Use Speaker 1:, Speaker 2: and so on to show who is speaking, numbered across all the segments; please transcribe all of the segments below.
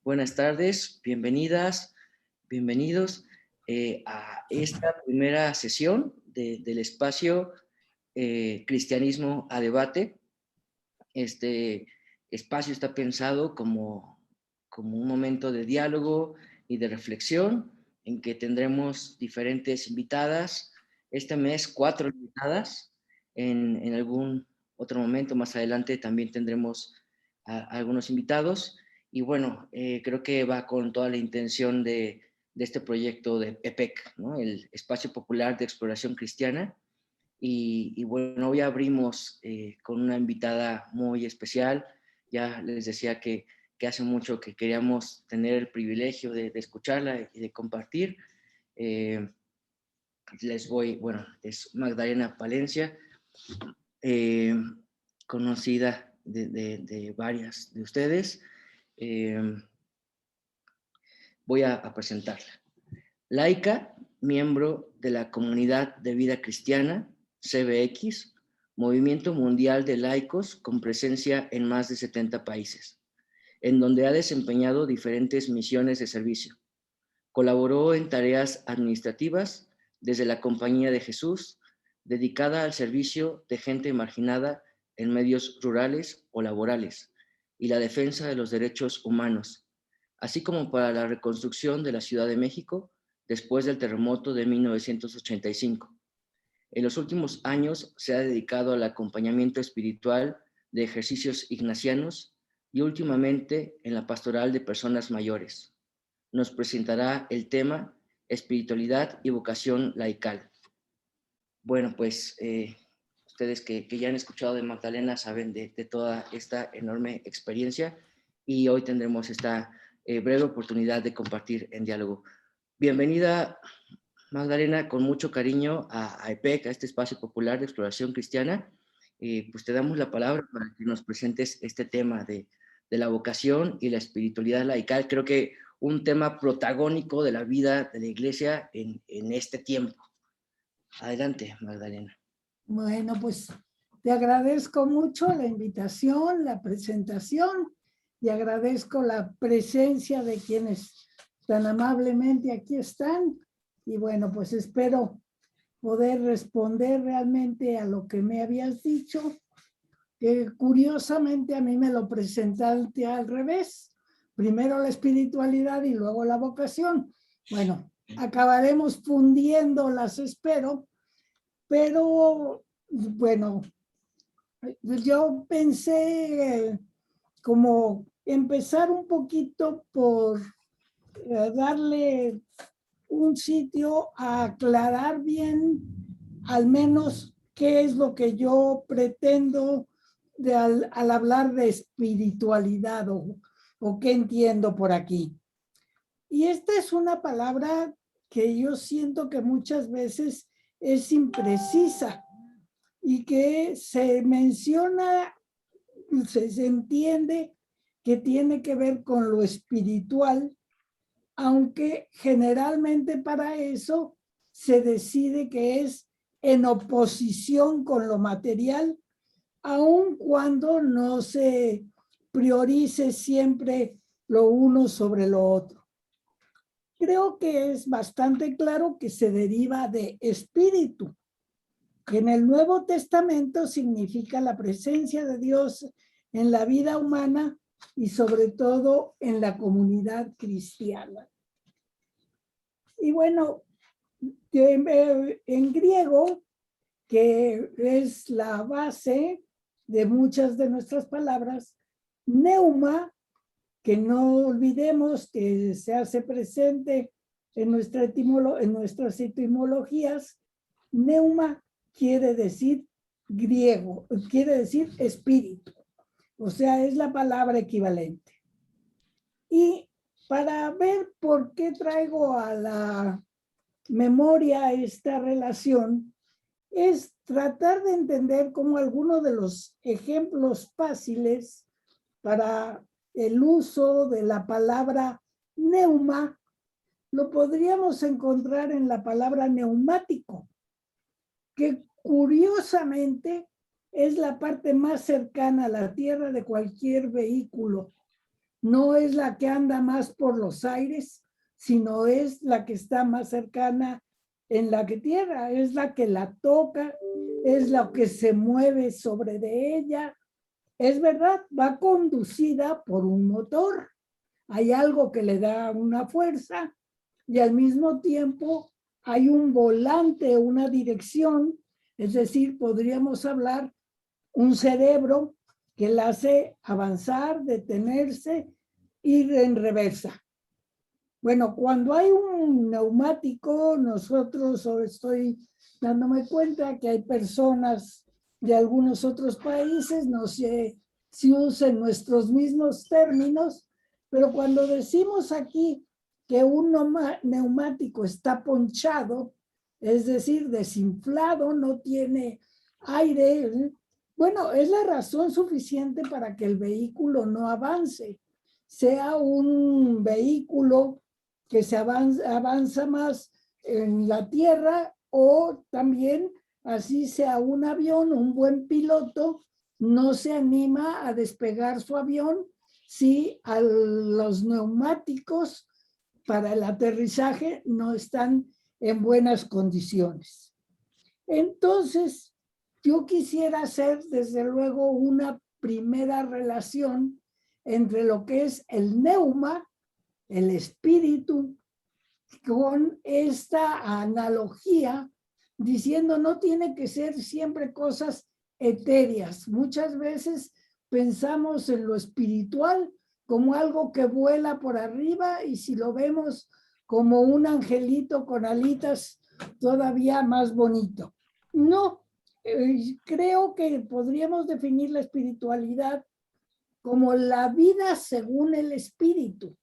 Speaker 1: Buenas tardes, bienvenidas, bienvenidos a esta primera sesión del espacio Cristianismo a Debate. Este espacio está pensado como un momento de diálogo y de reflexión en que tendremos diferentes invitadas. Este mes 4 invitadas. En algún otro momento más adelante también tendremos a algunos invitados. Y bueno, creo que va con toda la intención de este proyecto de EPEC, ¿no? El Espacio Popular de Exploración Cristiana. Y bueno, hoy abrimos con una invitada muy especial. Ya les decía que hace mucho que queríamos tener el privilegio de escucharla y de compartir. Eh, bueno, es Magdalena Palencia, eh, conocida de varias de ustedes. Eh, Voy a presentarla. Laica, miembro de la Comunidad de Vida Cristiana, CBX, Movimiento Mundial de Laicos con presencia en más de 70 países, en donde ha desempeñado diferentes misiones de servicio. Colaboró en tareas administrativas desde la Compañía de Jesús, dedicada al servicio de gente marginada en medios rurales o laborales, y la defensa de los derechos humanos, así como para la reconstrucción de la Ciudad de México después del terremoto de 1985. En los últimos años se ha dedicado al acompañamiento espiritual de ejercicios ignacianos y últimamente en la pastoral de personas mayores. Nos presentará el tema Espiritualidad y Vocación Laical. Bueno, pues ustedes que ya han escuchado de Magdalena saben de toda esta enorme experiencia y hoy tendremos esta breve oportunidad de compartir en diálogo. Bienvenida, Magdalena, con mucho cariño a EPEC, a este espacio popular de exploración cristiana. Pues te damos la palabra para que nos presentes este tema de la vocación y la espiritualidad laical. Creo que un tema protagónico de la vida de la iglesia en este tiempo. Adelante, Magdalena.
Speaker 2: Bueno, pues te agradezco mucho la invitación, la presentación y agradezco la presencia de quienes tan amablemente aquí están. Y bueno, pues espero poder responder realmente a lo que me habías dicho, que curiosamente a mí me lo presentaste al revés. Primero la espiritualidad y luego la vocación. Bueno, acabaremos fundiéndolas, espero. Pero, bueno, yo pensé como empezar un poquito por darle un sitio a aclarar bien, al menos, qué es lo que yo pretendo al hablar de espiritualidad o qué entiendo por aquí. Y esta es una palabra que yo siento que muchas veces es imprecisa y que se menciona, se entiende que tiene que ver con lo espiritual, aunque generalmente para eso se decide que es en oposición con lo material, aun cuando no se priorice siempre lo uno sobre lo otro. Creo que es bastante claro que se deriva de espíritu, que en el Nuevo Testamento significa la presencia de Dios en la vida humana y sobre todo en la comunidad cristiana. Y bueno, en griego, que es la base de muchas de nuestras palabras, neuma, que no olvidemos que se hace presente en nuestras etimologías, neuma quiere decir griego, quiere decir espíritu, o sea, es la palabra equivalente. Y para ver por qué traigo a la memoria esta relación, es tratar de entender cómo algunos de los ejemplos fáciles para el uso de la palabra neuma lo podríamos encontrar en la palabra neumático, que curiosamente es la parte más cercana a la tierra de cualquier vehículo. no es la que anda más por los aires, sino es la que está más cercana en la que tierra, es la que la toca, es la que se mueve sobre de ella. Es verdad, va conducida por un motor. Hay algo que le da una fuerza y al mismo tiempo hay un volante, una dirección, es decir, podríamos hablar un cerebro que la hace avanzar, detenerse, ir en reversa. Bueno, cuando hay un neumático, nosotros, o estoy dándome cuenta que hay personas de algunos otros países, no sé si usen nuestros mismos términos, pero cuando decimos aquí que un neumático está ponchado, es decir, desinflado, no tiene aire, bueno, es la razón suficiente para que el vehículo no avance, sea un vehículo que se avanza más en la tierra o también así sea un avión, un buen piloto no se anima a despegar su avión si a los neumáticos para el aterrizaje no están en buenas condiciones. Entonces, yo quisiera hacer desde luego una primera relación entre lo que es el neuma, el espíritu, con esta analogía, diciendo no tiene que ser siempre cosas etéreas. Muchas veces pensamos en lo espiritual como algo que vuela por arriba y si lo vemos como un angelito con alitas, todavía más bonito. No, creo que podríamos definir la espiritualidad como la vida según el espíritu,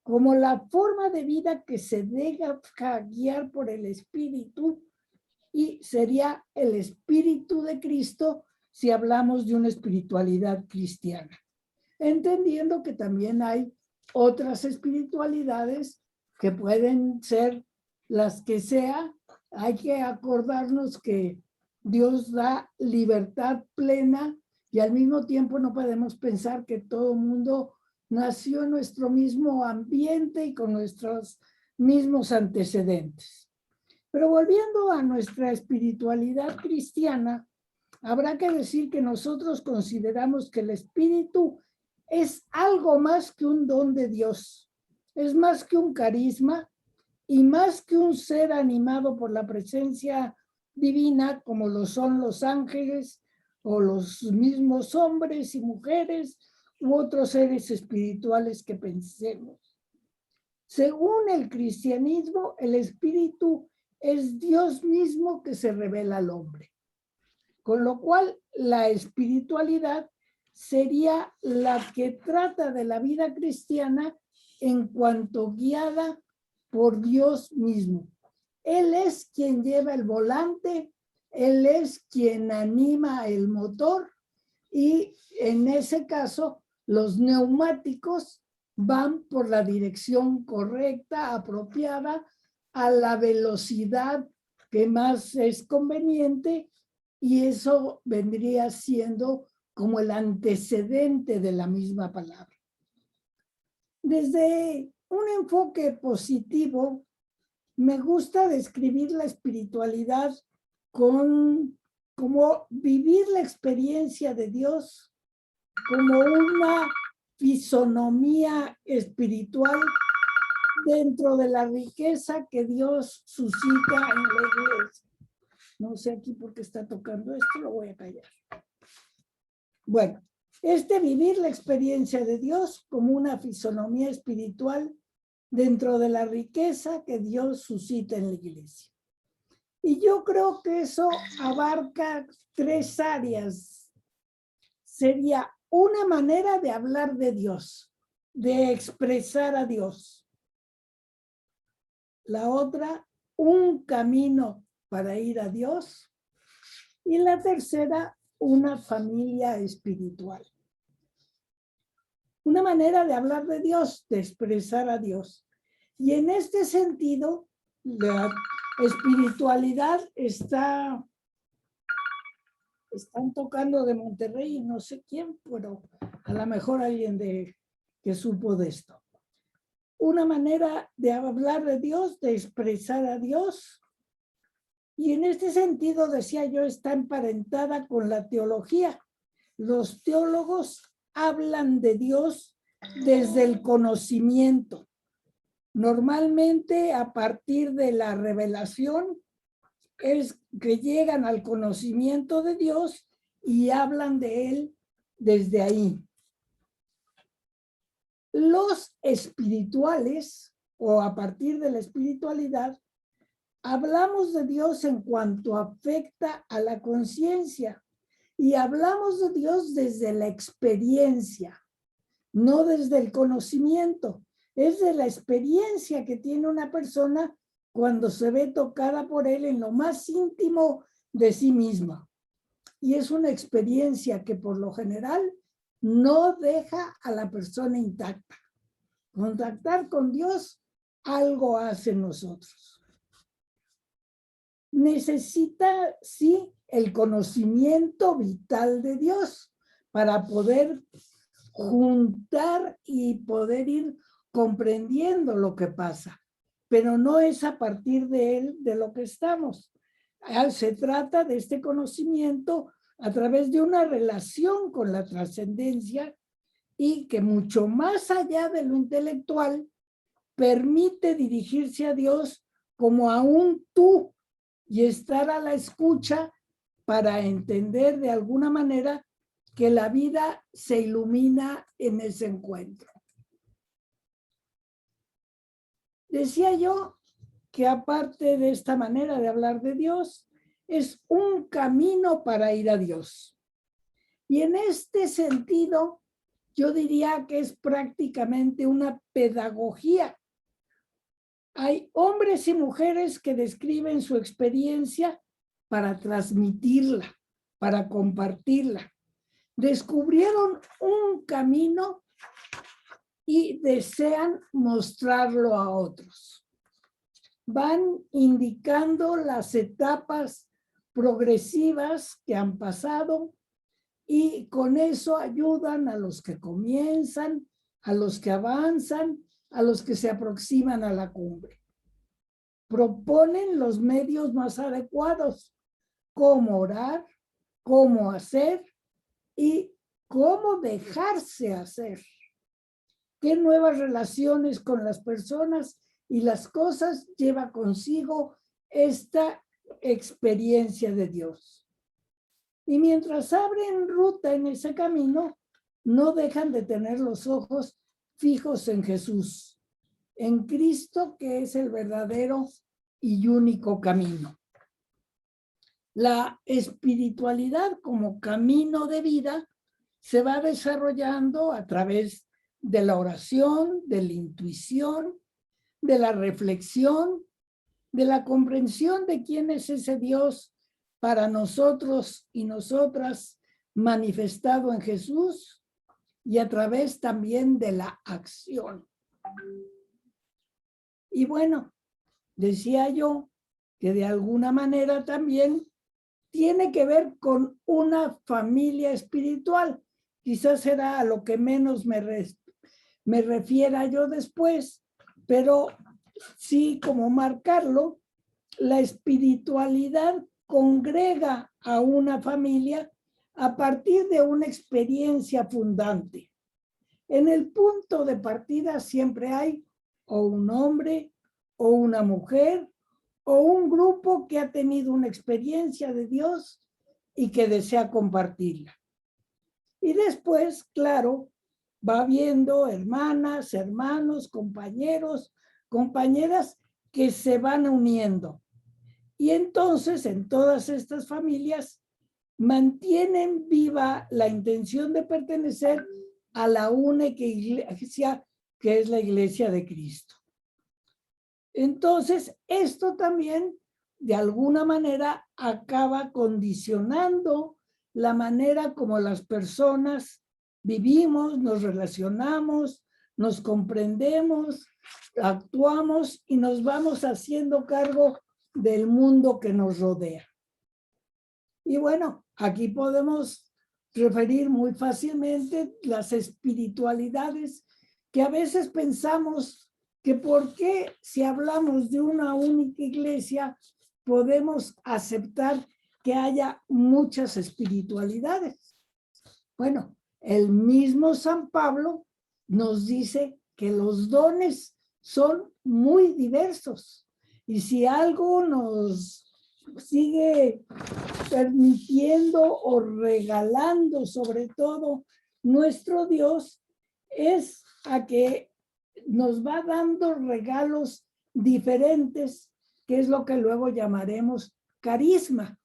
Speaker 2: como la forma de vida que se deja guiar por el espíritu, y sería el espíritu de Cristo si hablamos de una espiritualidad cristiana, entendiendo que también hay otras espiritualidades que pueden ser las que sea. Hay que acordarnos que Dios da libertad plena y al mismo tiempo no podemos pensar que todo el mundo nació en nuestro mismo ambiente y con nuestros mismos antecedentes. Pero volviendo a nuestra espiritualidad cristiana, habrá que decir que nosotros consideramos que el espíritu es algo más que un don de Dios, es más que un carisma y más que un ser animado por la presencia divina, como lo son los ángeles o los mismos hombres y mujeres u otros seres espirituales que pensemos. Según el cristianismo, el espíritu es Dios mismo que se revela al hombre, con lo cual la espiritualidad sería la que trata de la vida cristiana en cuanto guiada por Dios mismo. Él es quien lleva el volante, Él es quien anima el motor y en ese caso los neumáticos van por la dirección correcta, apropiada, a la velocidad que más es conveniente, y eso vendría siendo como el antecedente de la misma palabra. Desde un enfoque positivo, me gusta describir la espiritualidad como vivir la experiencia de Dios como una fisonomía espiritual dentro de la riqueza que Dios suscita en la iglesia. No sé aquí por qué está tocando esto, lo voy a callar. Bueno, vivir la experiencia de Dios como una fisonomía espiritual dentro de la riqueza que Dios suscita en la iglesia. Y yo creo que eso abarca 3 áreas. Sería una manera de hablar de Dios, de expresar a Dios. La otra, un camino para ir a Dios. Y la tercera, una familia espiritual. Una manera de hablar de Dios, de expresar a Dios. Y en este sentido, la espiritualidad están tocando de Monterrey, no sé quién, pero a lo mejor alguien de que supo de esto. Una manera de hablar de Dios, de expresar a Dios. Y en este sentido, decía yo, está emparentada con la teología. Los teólogos hablan de Dios desde el conocimiento. Normalmente a partir de la revelación es que llegan al conocimiento de Dios y hablan de Él desde ahí. Los espirituales, o a partir de la espiritualidad, hablamos de Dios en cuanto afecta a la conciencia y hablamos de Dios desde la experiencia, no desde el conocimiento. Es de la experiencia que tiene una persona cuando se ve tocada por Él en lo más íntimo de sí misma. Y es una experiencia que por lo general no deja a la persona intacta. Contactar con Dios algo hace en nosotros. Necesita, sí, el conocimiento vital de Dios para poder juntar y poder ir comprendiendo lo que pasa, pero no es a partir de él de lo que estamos. Se trata de este conocimiento a través de una relación con la trascendencia y que mucho más allá de lo intelectual permite dirigirse a Dios como a un tú y estar a la escucha para entender de alguna manera que la vida se ilumina en ese encuentro. Decía yo que aparte de esta manera de hablar de Dios, es un camino para ir a Dios. Y en este sentido, yo diría que es prácticamente una pedagogía. Hay hombres y mujeres que describen su experiencia para transmitirla, para compartirla. Descubrieron un camino y desean mostrarlo a otros. Van indicando las etapas progresivas que han pasado y con eso ayudan a los que comienzan, a los que avanzan, a los que se aproximan a la cumbre. Proponen los medios más adecuados, cómo orar, cómo hacer y cómo dejarse hacer. ¿Qué nuevas relaciones con las personas y las cosas lleva consigo esta experiencia de Dios? Y mientras abren ruta en ese camino, no dejan de tener los ojos fijos en Jesús, en Cristo, que es el verdadero y único camino. La espiritualidad como camino de vida se va desarrollando a través de la oración, de la intuición, de la reflexión, de la comprensión de quién es ese Dios para nosotros y nosotras manifestado en Jesús y a través también de la acción. Y bueno, decía yo que de alguna manera también tiene que ver con una familia espiritual. Quizás será a lo que menos me refiera yo después, pero sí como marcarlo, la espiritualidad congrega a una familia a partir de una experiencia fundante. En el punto de partida siempre hay o un hombre o una mujer o un grupo que ha tenido una experiencia de Dios y que desea compartirla. Y después, claro, va habiendo hermanas, hermanos, compañeros, compañeras que se van uniendo. Y entonces, en todas estas familias, mantienen viva la intención de pertenecer a la única iglesia que es la Iglesia de Cristo. Entonces, esto también, de alguna manera, acaba condicionando la manera como las personas vivimos, nos relacionamos, nos comprendemos, actuamos y nos vamos haciendo cargo del mundo que nos rodea. Y bueno, aquí podemos referir muy fácilmente las espiritualidades que a veces pensamos que por qué si hablamos de una única iglesia podemos aceptar que haya muchas espiritualidades. Bueno, el mismo San Pablo nos dice que los dones son muy diversos. Y si algo nos sigue permitiendo o regalando, sobre todo, nuestro Dios, es a que nos va dando regalos diferentes, que es lo que luego llamaremos carisma.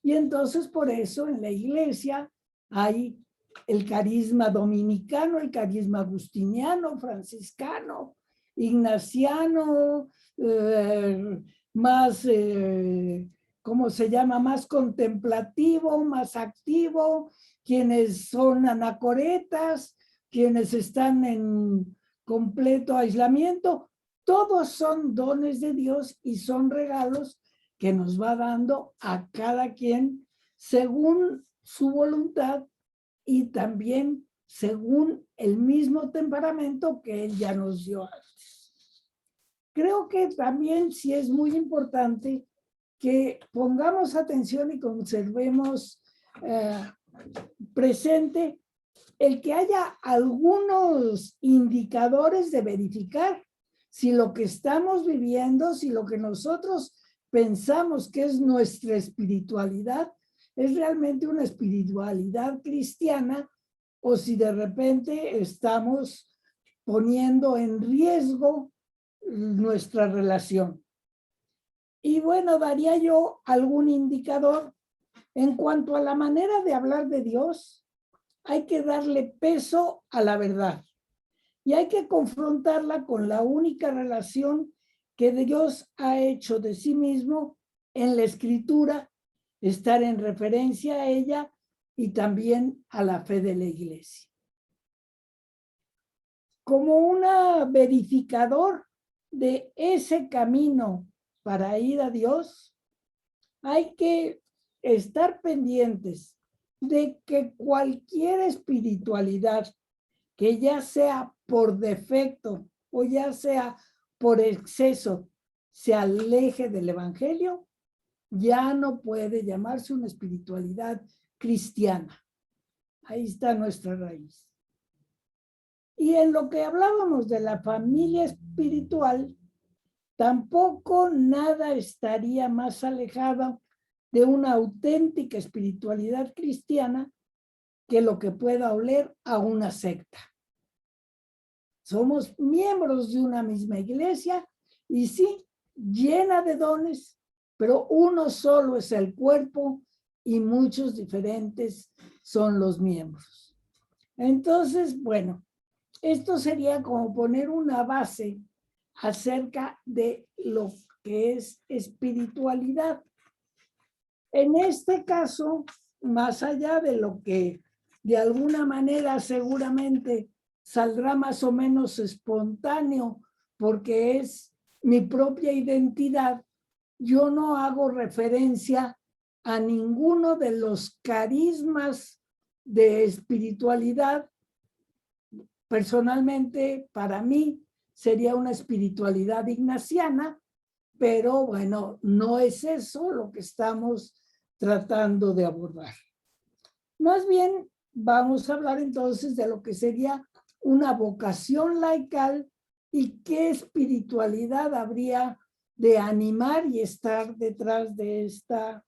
Speaker 2: Y entonces por eso en la iglesia hay el carisma dominicano, el carisma agustiniano, franciscano, ignaciano, más, ¿cómo se llama? Más contemplativo, más activo, quienes son anacoretas, quienes están en completo aislamiento. Todos son dones de Dios y son regalos que nos va dando a cada quien según su voluntad y también según el mismo temperamento que Él ya nos dio antes. Creo que también sí es muy importante que pongamos atención y conservemos presente el que haya algunos indicadores de verificar si lo que estamos viviendo, si lo que nosotros pensamos que es nuestra espiritualidad, es realmente una espiritualidad cristiana o si de repente estamos poniendo en riesgo nuestra relación. Y bueno, daría yo algún indicador en cuanto a la manera de hablar de Dios. Hay que darle peso a la verdad y hay que confrontarla con la única relación que Dios ha hecho de sí mismo en la Escritura, estar en referencia a ella y también a la fe de la iglesia. Como un verificador de ese camino para ir a Dios, hay que estar pendientes de que cualquier espiritualidad que ya sea por defecto o ya sea por exceso se aleje del evangelio, ya no puede llamarse una espiritualidad cristiana. Ahí está nuestra raíz. Y en lo que hablábamos de la familia espiritual, tampoco nada estaría más alejado de una auténtica espiritualidad cristiana que lo que pueda oler a una secta. Somos miembros de una misma iglesia y sí, llena de dones, pero uno solo es el cuerpo y muchos diferentes son los miembros. Entonces, bueno, esto sería como poner una base acerca de lo que es espiritualidad. En este caso, más allá de lo que de alguna manera seguramente saldrá más o menos espontáneo porque es mi propia identidad, yo no hago referencia a ninguno de los carismas de espiritualidad. Personalmente, para mí, sería una espiritualidad ignaciana, pero bueno, no es eso lo que estamos tratando de abordar. Más bien, vamos a hablar entonces de lo que sería una vocación laical y qué espiritualidad habría de animar y estar detrás de esta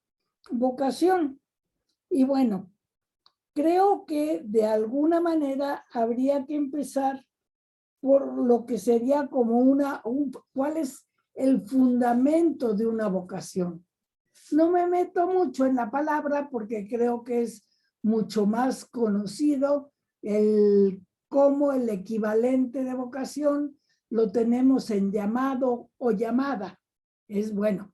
Speaker 2: vocación. Y bueno, creo que de alguna manera habría que empezar por lo que sería como ¿cuál es el fundamento de una vocación? No me meto mucho en la palabra porque creo que es mucho más conocido cómo el equivalente de vocación lo tenemos en llamado o llamada. Es bueno,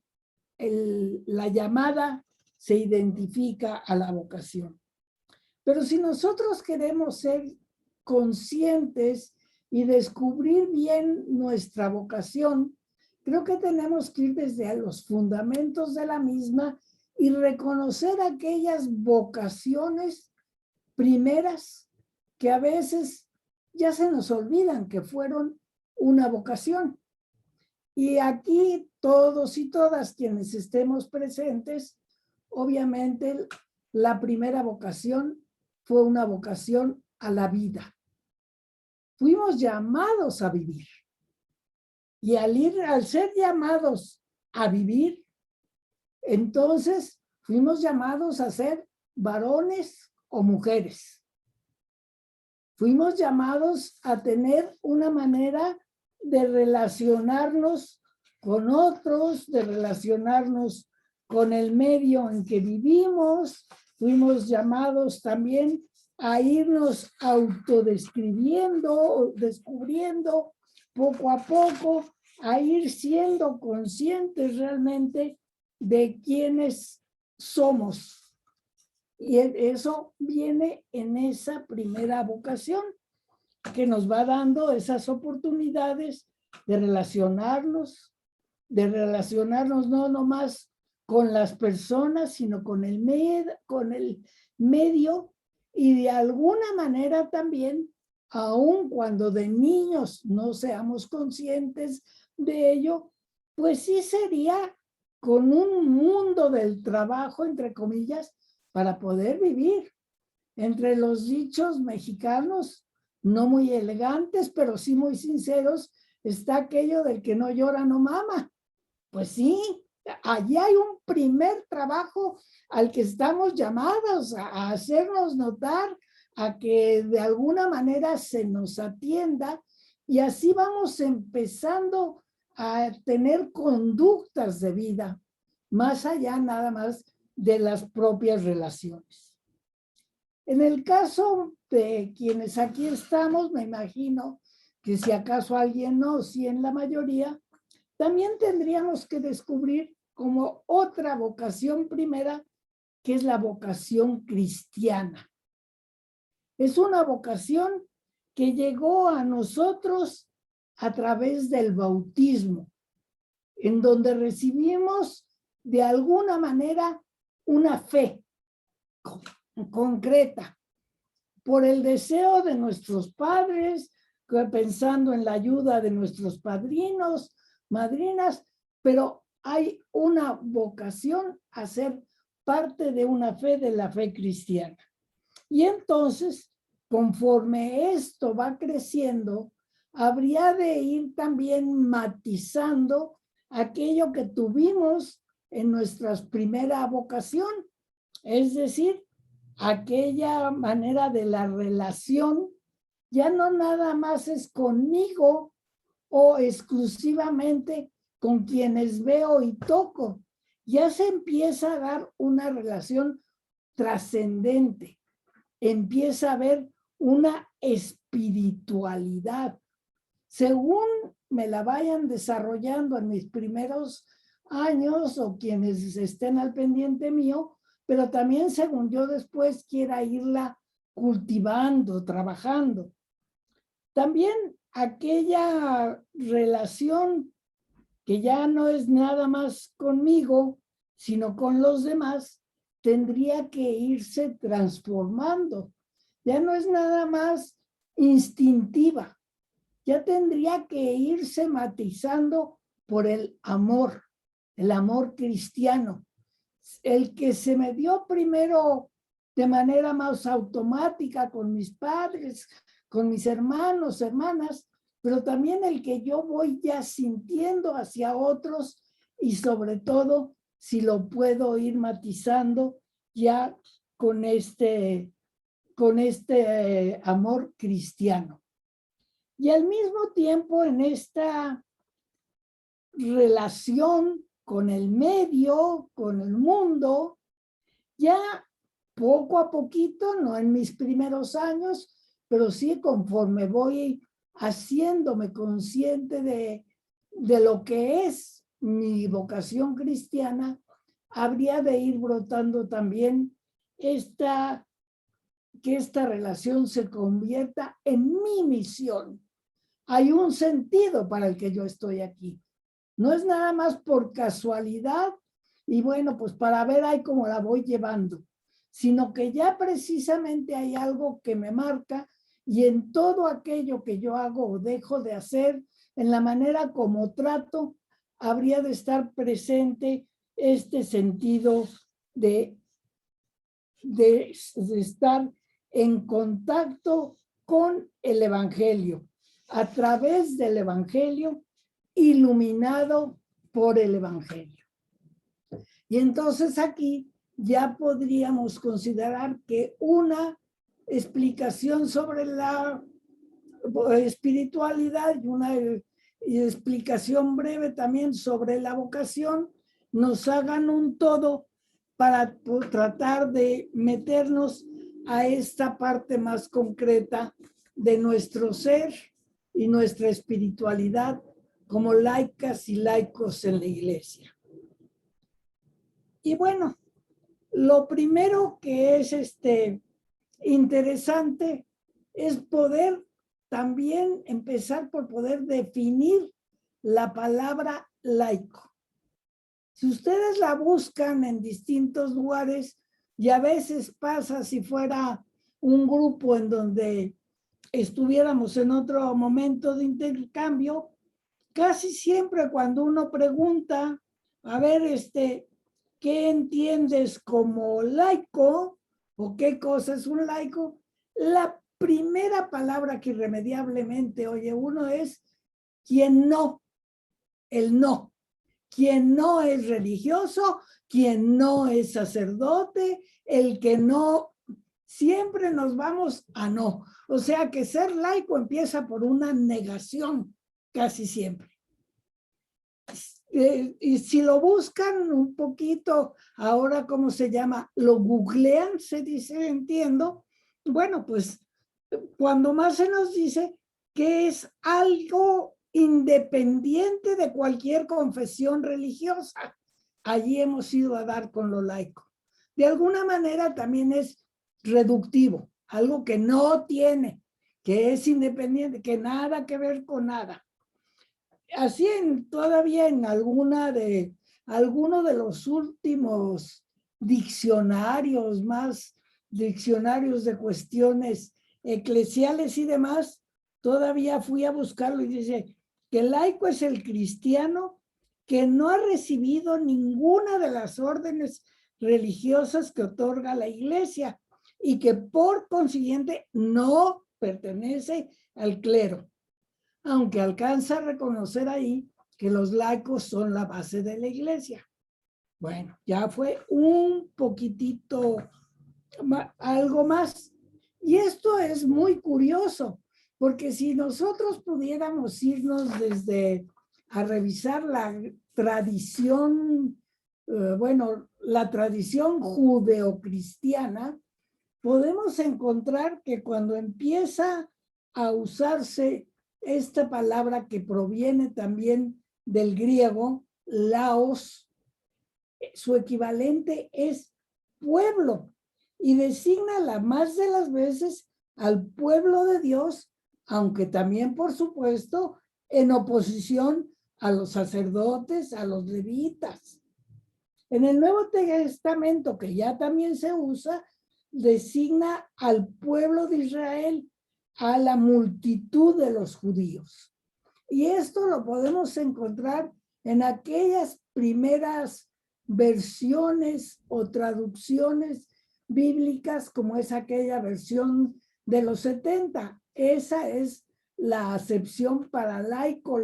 Speaker 2: la llamada se identifica a la vocación. Pero si nosotros queremos ser conscientes y descubrir bien nuestra vocación, creo que tenemos que ir desde los fundamentos de la misma y reconocer aquellas vocaciones primeras que a veces ya se nos olvidan que fueron una vocación. Y aquí todos y todas quienes estemos presentes, obviamente la primera vocación fue una vocación a la vida. Fuimos llamados a vivir. Y al ser llamados a vivir, entonces fuimos llamados a ser varones o mujeres. Fuimos llamados a tener una manera de relacionarnos con otros, de relacionarnos con el medio en que vivimos. Fuimos llamados también a irnos autodescribiendo, descubriendo poco a poco, a ir siendo conscientes realmente de quiénes somos. Y eso viene en esa primera vocación que nos va dando esas oportunidades de relacionarnos no nomás con las personas, sino con el medio y de alguna manera también, aun cuando de niños no seamos conscientes de ello, pues sí sería con un mundo del trabajo, entre comillas, para poder vivir. Entre los dichos mexicanos, no muy elegantes, pero sí muy sinceros, está aquello del que no llora no mama. Pues sí, allí hay un primer trabajo al que estamos llamados a hacernos notar, a que de alguna manera se nos atienda, y así vamos empezando a tener conductas de vida, más allá nada más de las propias relaciones. En el caso de quienes aquí estamos, me imagino que si acaso alguien no, si en la mayoría, también tendríamos que descubrir como otra vocación primera, que es la vocación cristiana. Es una vocación que llegó a nosotros a través del bautismo, en donde recibimos de alguna manera una fe concreta por el deseo de nuestros padres, pensando en la ayuda de nuestros padrinos, madrinas, pero hay una vocación a ser parte de una fe, de la fe cristiana. Y entonces, conforme esto va creciendo, habría de ir también matizando aquello que tuvimos en nuestra primera vocación, es decir, aquella manera de la relación ya no nada más es conmigo o exclusivamente con quienes veo y toco, ya se empieza a dar una relación trascendente, empieza a haber una espiritualidad. Según me la vayan desarrollando en mis primeros años o quienes estén al pendiente mío, pero también según yo después quiera irla cultivando, trabajando. También aquella relación que ya no es nada más conmigo, sino con los demás, tendría que irse transformando. Ya no es nada más instintiva, ya tendría que irse matizando por el amor cristiano, el que se me dio primero de manera más automática con mis padres, con mis hermanos, hermanas, pero también el que yo voy ya sintiendo hacia otros y sobre todo si lo puedo ir matizando ya con este amor cristiano. Y al mismo tiempo en esta relación con el medio, con el mundo, ya poco a poquito, no en mis primeros años, pero sí conforme voy haciéndome consciente de lo que es mi vocación cristiana, habría de ir brotando también que esta relación se convierta en mi misión. Hay un sentido para el que yo estoy aquí. No es nada más por casualidad y bueno, pues para ver ahí cómo la voy llevando, sino que ya precisamente hay algo que me marca y en todo aquello que yo hago o dejo de hacer, en la manera como trato, habría de estar presente este sentido de estar en contacto con el Evangelio, a través del Evangelio, iluminado por el Evangelio. Y entonces aquí ya podríamos considerar que una explicación sobre la espiritualidad y una explicación breve también sobre la vocación nos hagan un todo para tratar de meternos a esta parte más concreta de nuestro ser y nuestra espiritualidad como laicas y laicos en la iglesia. Y bueno, lo primero que es interesante es poder también empezar por poder definir la palabra laico. Si ustedes la buscan en distintos lugares, y a veces pasa si fuera un grupo en donde estuviéramos en otro momento de intercambio, casi siempre cuando uno pregunta, a ver, ¿qué entiendes como laico? ¿O qué cosa es un laico? La primera palabra que irremediablemente oye uno es quien no, el no. Quien no es religioso, quien no es sacerdote, el que no, siempre nos vamos a no. O sea que ser laico empieza por una negación, casi siempre. Y si lo buscan un poquito, ahora cómo se llama, lo googlean, se dice, entiendo, bueno, pues cuando más se nos dice que es algo independiente de cualquier confesión religiosa, allí hemos ido a dar con lo laico. De alguna manera también es reductivo, algo que no tiene, que es independiente, que nada que ver con nada. Así todavía en alguno de los últimos diccionarios, más diccionarios de cuestiones eclesiales y demás, todavía fui a buscarlo y dice que el laico es el cristiano que no ha recibido ninguna de las órdenes religiosas que otorga la iglesia y que por consiguiente no pertenece al clero, aunque alcanza a reconocer ahí que los laicos son la base de la iglesia. Bueno, ya fue un poquitito, algo más. Y esto es muy curioso, porque si nosotros pudiéramos irnos desde a revisar la tradición, la tradición judeocristiana, podemos encontrar que cuando empieza a usarse esta palabra que proviene también del griego, laos, su equivalente es pueblo y designa la más de las veces al pueblo de Dios, aunque también, por supuesto, en oposición a los sacerdotes, a los levitas. En el Nuevo Testamento, que ya también se usa, designa al pueblo de Israel, a la multitud de los judíos. Y esto lo podemos encontrar en aquellas primeras versiones o traducciones bíblicas, como es aquella versión de los 70. Esa es la acepción para laico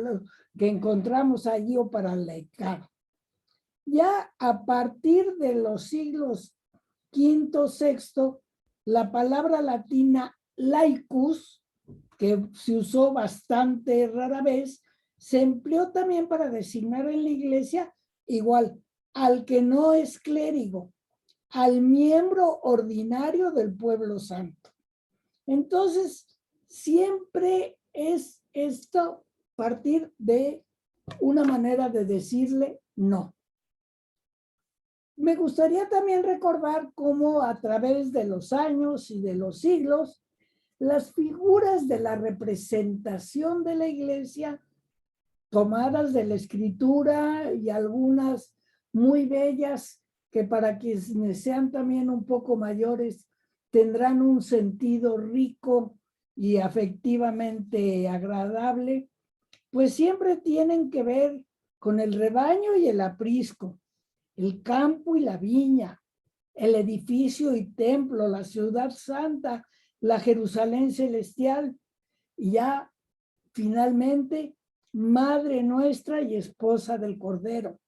Speaker 2: que encontramos allí o para laicado. Ya a partir de los siglos V, VI, la palabra latina laicus, que se usó bastante rara vez, se empleó también para designar en la iglesia igual al que no es clérigo, al miembro ordinario del pueblo santo. Entonces, siempre es esto partir de una manera de decirle no. Me gustaría también recordar cómo a través de los años y de los siglos, las figuras de la representación de la iglesia, tomadas de la escritura y algunas muy bellas, que para quienes sean también un poco mayores, tendrán un sentido rico y afectivamente agradable, pues siempre tienen que ver con el rebaño y el aprisco, el campo y la viña, el edificio y templo, la ciudad santa, la Jerusalén celestial, y ya finalmente, Madre nuestra y esposa del Cordero,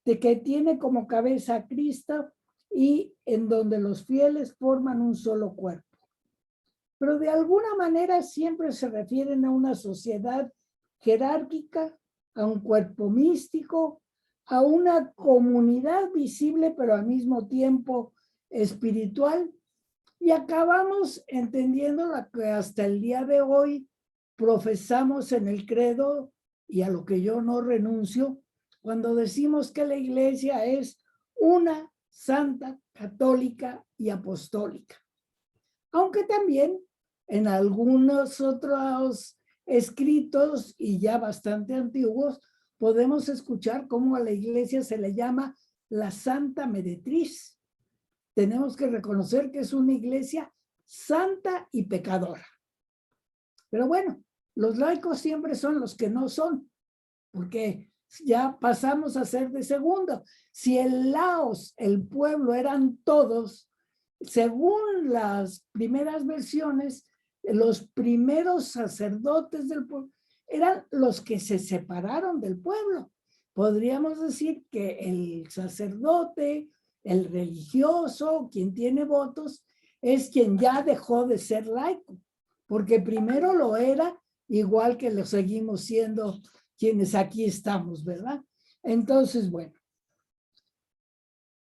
Speaker 2: de que tiene como cabeza a Cristo y en donde los fieles forman un solo cuerpo. Pero de alguna manera siempre se refieren a una sociedad jerárquica, a un cuerpo místico, a una comunidad visible, pero al mismo tiempo espiritual. Y acabamos entendiendo lo que hasta el día de hoy profesamos en el credo y a lo que yo no renuncio, cuando decimos que la iglesia es una, santa, católica y apostólica. Aunque también en algunos otros escritos y ya bastante antiguos, podemos escuchar cómo a la iglesia se le llama la Santa Meretriz. Tenemos que reconocer que es una iglesia santa y pecadora. Pero bueno, los laicos siempre son los que no son, porque ya pasamos a ser de segundo. Si el laos, el pueblo, eran todos, según las primeras versiones, los primeros sacerdotes del pueblo eran los que se separaron del pueblo. Podríamos decir que el sacerdote, el religioso, quien tiene votos, es quien ya dejó de ser laico, porque primero lo era, igual que lo seguimos siendo quienes aquí estamos, ¿verdad? Entonces, bueno,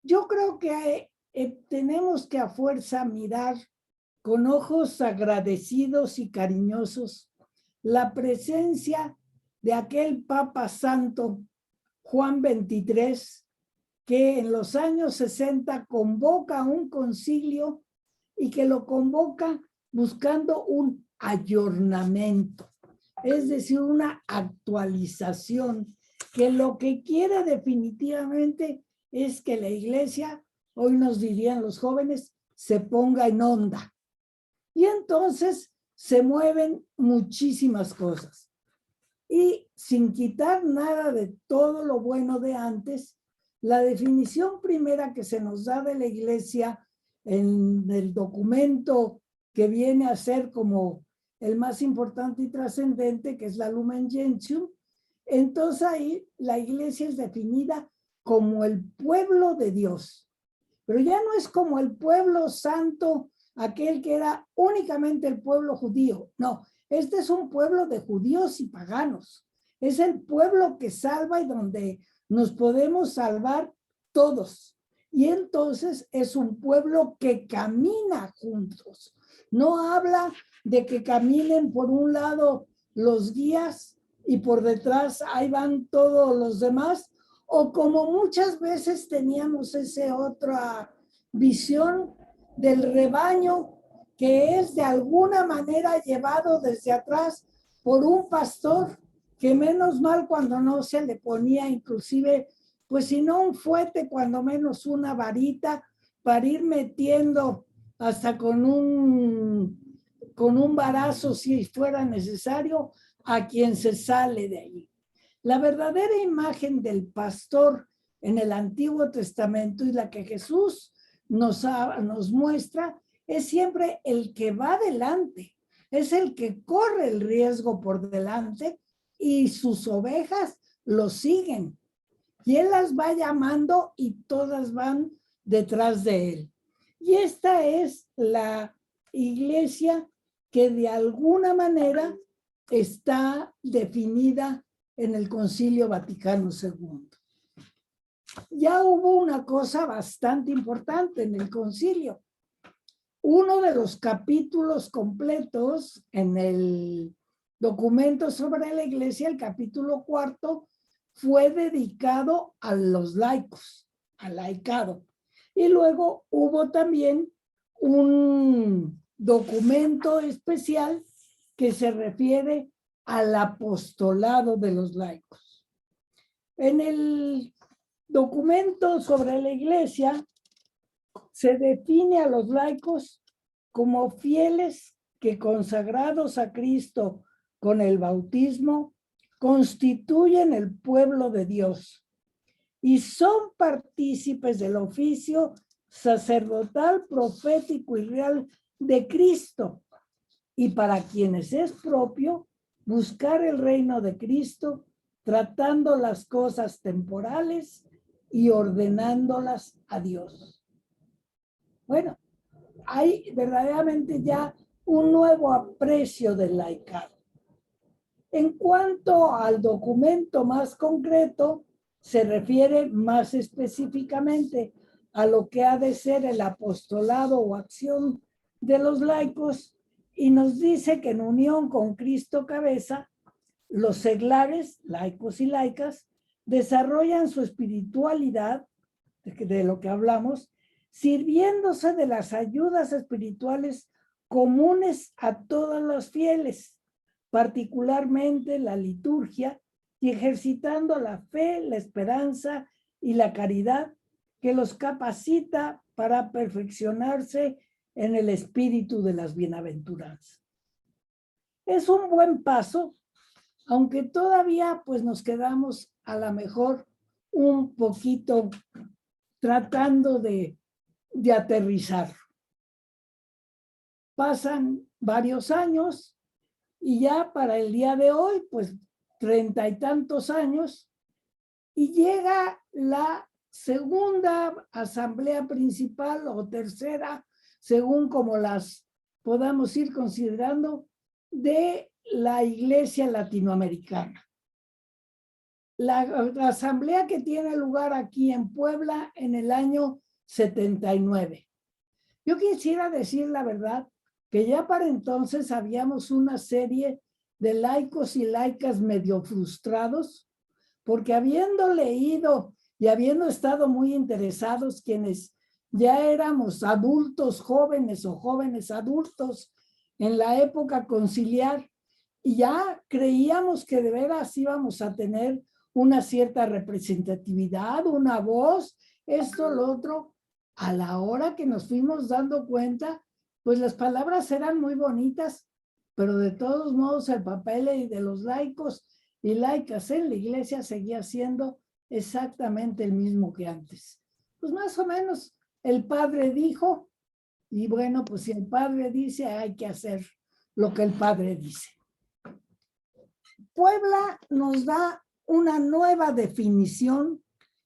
Speaker 2: yo creo que tenemos que a fuerza mirar con ojos agradecidos y cariñosos la presencia de aquel Papa Santo Juan XXIII, que en los años 60 convoca un concilio y que lo convoca buscando un ayornamiento, es decir, una actualización, que lo que quiere definitivamente es que la iglesia, hoy nos dirían los jóvenes, se ponga en onda. Y entonces se mueven muchísimas cosas. Y sin quitar nada de todo lo bueno de antes, la definición primera que se nos da de la iglesia en el documento que viene a ser como el más importante y trascendente, que es la Lumen Gentium, entonces ahí la iglesia es definida como el pueblo de Dios. Pero ya no es como el pueblo santo, aquel que era únicamente el pueblo judío. No, este es un pueblo de judíos y paganos. Es el pueblo que salva y donde nos podemos salvar todos. Y entonces es un pueblo que camina juntos. No habla de que caminen por un lado los guías y por detrás ahí van todos los demás, o como muchas veces teníamos esa otra visión del rebaño que es de alguna manera llevado desde atrás por un pastor que menos mal cuando no se le ponía inclusive, pues si no un fuete, cuando menos una varita para ir metiendo hasta con un varazo si fuera necesario a quien se sale de allí. La verdadera imagen del pastor en el Antiguo Testamento y la que Jesús nos muestra es siempre el que va adelante, es el que corre el riesgo por delante y sus ovejas lo siguen. Y él las va llamando y todas van detrás de él. Y esta es la iglesia que de alguna manera está definida en el Concilio Vaticano II. Ya hubo una cosa bastante importante en el concilio. Uno de los capítulos completos en el documento sobre la iglesia, el capítulo 4, fue dedicado a los laicos, al laicado. Y luego hubo también un documento especial que se refiere al apostolado de los laicos. En el documento sobre la iglesia se define a los laicos como fieles que consagrados a Cristo con el bautismo, constituyen el pueblo de Dios y son partícipes del oficio sacerdotal, profético y real de Cristo, y para quienes es propio buscar el reino de Cristo, tratando las cosas temporales y ordenándolas a Dios. Bueno, hay verdaderamente ya un nuevo aprecio del laicado. En cuanto al documento más concreto, se refiere más específicamente a lo que ha de ser el apostolado o acción de los laicos y nos dice que en unión con Cristo cabeza, los seglares, laicos y laicas, desarrollan su espiritualidad, de lo que hablamos, sirviéndose de las ayudas espirituales comunes a todos los fieles, particularmente la liturgia, y ejercitando la fe, la esperanza y la caridad que los capacita para perfeccionarse en el espíritu de las bienaventuranzas. Es un buen paso, aunque todavía pues nos quedamos a lo mejor un poquito tratando de aterrizar. Pasan varios años y ya para el día de hoy, pues 30 y tantos años, y llega la segunda asamblea principal o tercera, según como las podamos ir considerando, de la Iglesia Latinoamericana. La asamblea que tiene lugar aquí en Puebla en el año 79. Yo quisiera decir la verdad que ya para entonces habíamos una serie de laicos y laicas medio frustrados, porque habiendo leído y habiendo estado muy interesados quienes ya éramos adultos jóvenes o jóvenes adultos en la época conciliar, y ya creíamos que de veras íbamos a tener una cierta representatividad, una voz, esto, lo otro, a la hora que nos fuimos dando cuenta, pues las palabras eran muy bonitas, pero de todos modos el papel de los laicos y laicas en la iglesia seguía siendo exactamente el mismo que antes. Pues más o menos el padre dijo, y bueno, pues si el padre dice, hay que hacer lo que el padre dice. Puebla nos da una nueva definición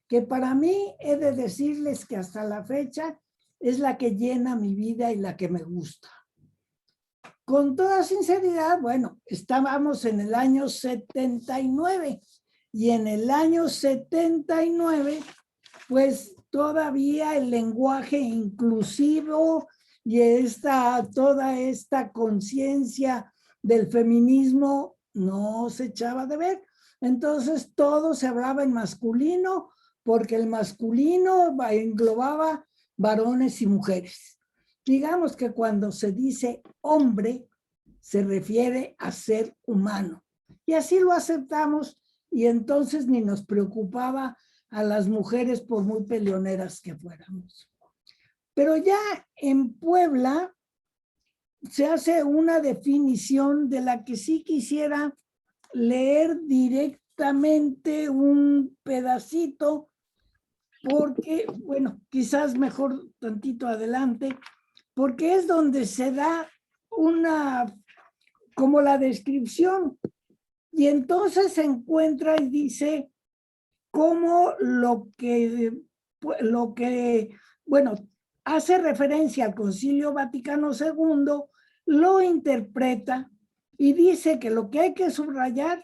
Speaker 2: que para mí he de decirles que hasta la fecha es la que llena mi vida y la que me gusta. Con toda sinceridad, bueno, estábamos en el año 79 y en el año 79, pues todavía el lenguaje inclusivo y toda esta conciencia del feminismo no se echaba de ver. Entonces todo se hablaba en masculino porque el masculino englobaba varones y mujeres. Digamos que cuando se dice hombre, se refiere a ser humano. Y así lo aceptamos y entonces ni nos preocupaba a las mujeres por muy peleoneras que fuéramos. Pero ya en Puebla se hace una definición de la que sí quisiera leer directamente un pedacito, porque, bueno, quizás mejor tantito adelante, porque es donde se da como la descripción, y entonces se encuentra y dice cómo lo que, bueno, hace referencia al Concilio Vaticano II, lo interpreta y dice que lo que hay que subrayar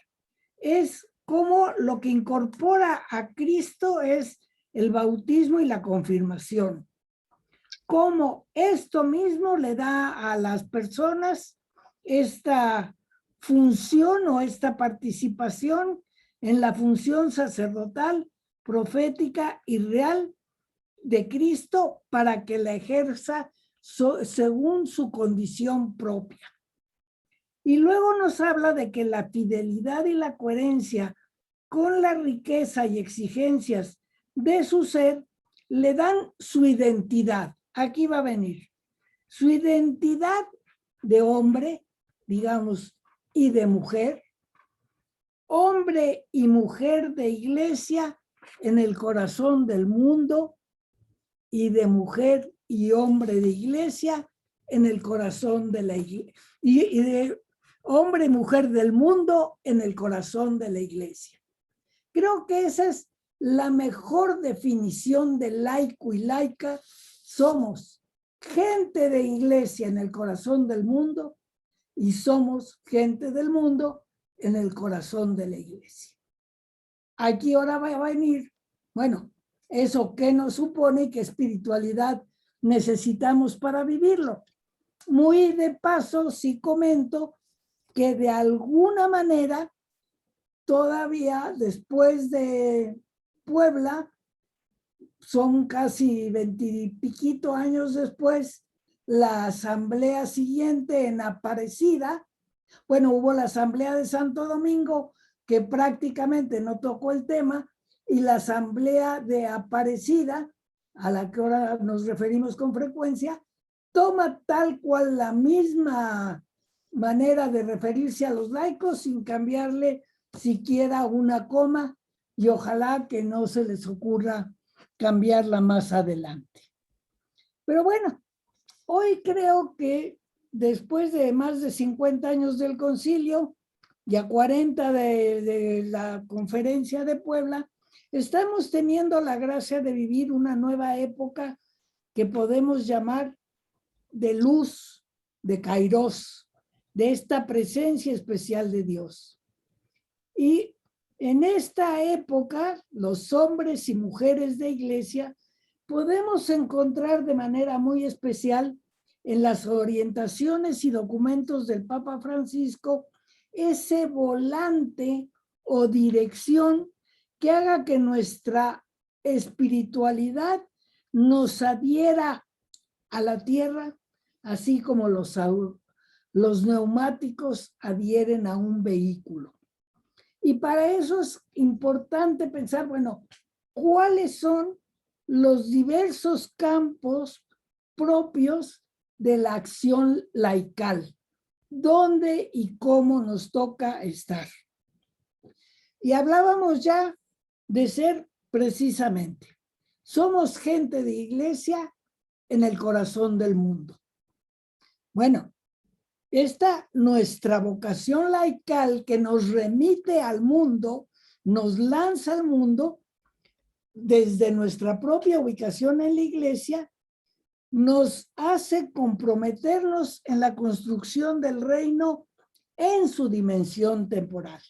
Speaker 2: es cómo lo que incorpora a Cristo es el bautismo y la confirmación. Cómo esto mismo le da a las personas esta función o esta participación en la función sacerdotal, profética y real de Cristo para que la ejerza según su condición propia. Y luego nos habla de que la fidelidad y la coherencia con la riqueza y exigencias de su ser le dan su identidad. Aquí va a venir. Su identidad de hombre, digamos, y de mujer, hombre y mujer de iglesia en el corazón del mundo, y de mujer y hombre de iglesia en el corazón de la iglesia, y de hombre y mujer del mundo en el corazón de la iglesia. Creo que esa es la mejor definición de laico y laica. Somos gente de iglesia en el corazón del mundo y somos gente del mundo en el corazón de la iglesia. Aquí ahora va a venir, bueno, eso que nos supone que espiritualidad necesitamos para vivirlo. Muy de paso, sí comento que de alguna manera todavía después de Puebla, son casi 20 y piquito años después, la asamblea siguiente en Aparecida, bueno, hubo la asamblea de Santo Domingo que prácticamente no tocó el tema, y la asamblea de Aparecida, a la que ahora nos referimos con frecuencia, toma tal cual la misma manera de referirse a los laicos sin cambiarle siquiera una coma, y ojalá que no se les ocurra cambiarla más adelante. Pero bueno, hoy creo que después de más de 50 años del concilio, ya 40 de la conferencia de Puebla, estamos teniendo la gracia de vivir una nueva época que podemos llamar de luz, de Kairos, de esta presencia especial de Dios. Y en esta época, los hombres y mujeres de iglesia podemos encontrar de manera muy especial en las orientaciones y documentos del Papa Francisco ese volante o dirección que haga que nuestra espiritualidad nos adhiera a la tierra, así como los neumáticos adhieren a un vehículo. Y para eso es importante pensar, bueno, ¿cuáles son los diversos campos propios de la acción laical? ¿Dónde y cómo nos toca estar? Y hablábamos ya de ser precisamente, somos gente de iglesia en el corazón del mundo. Bueno, esta nuestra vocación laical que nos remite al mundo, nos lanza al mundo desde nuestra propia ubicación en la iglesia, nos hace comprometernos en la construcción del reino en su dimensión temporal.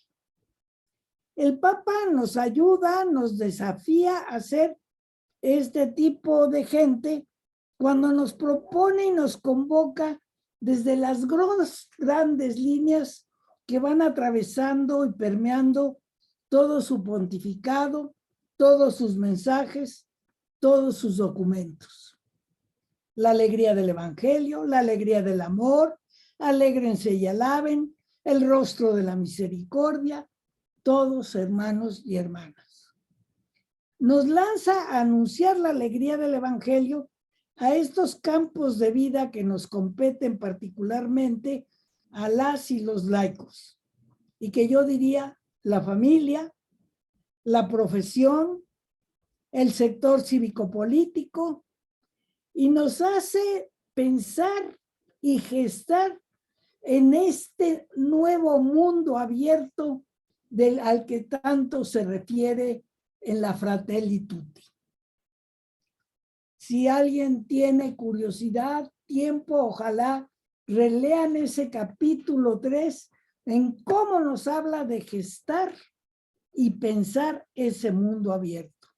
Speaker 2: El Papa nos ayuda, nos desafía a ser este tipo de gente cuando nos propone y nos convoca desde las grandes líneas que van atravesando y permeando todo su pontificado, todos sus mensajes, todos sus documentos. La alegría del evangelio, la alegría del amor, alégrense y alaben, el rostro de la misericordia, todos hermanos y hermanas. Nos lanza a anunciar la alegría del evangelio a estos campos de vida que nos competen particularmente a las y los laicos, y que yo diría la familia, la profesión, el sector cívico-político, y nos hace pensar y gestar en este nuevo mundo abierto al que tanto se refiere en la Fratelli Tutti. Si alguien tiene curiosidad, tiempo, ojalá relean ese capítulo 3 en cómo nos habla de gestar y pensar ese mundo abierto.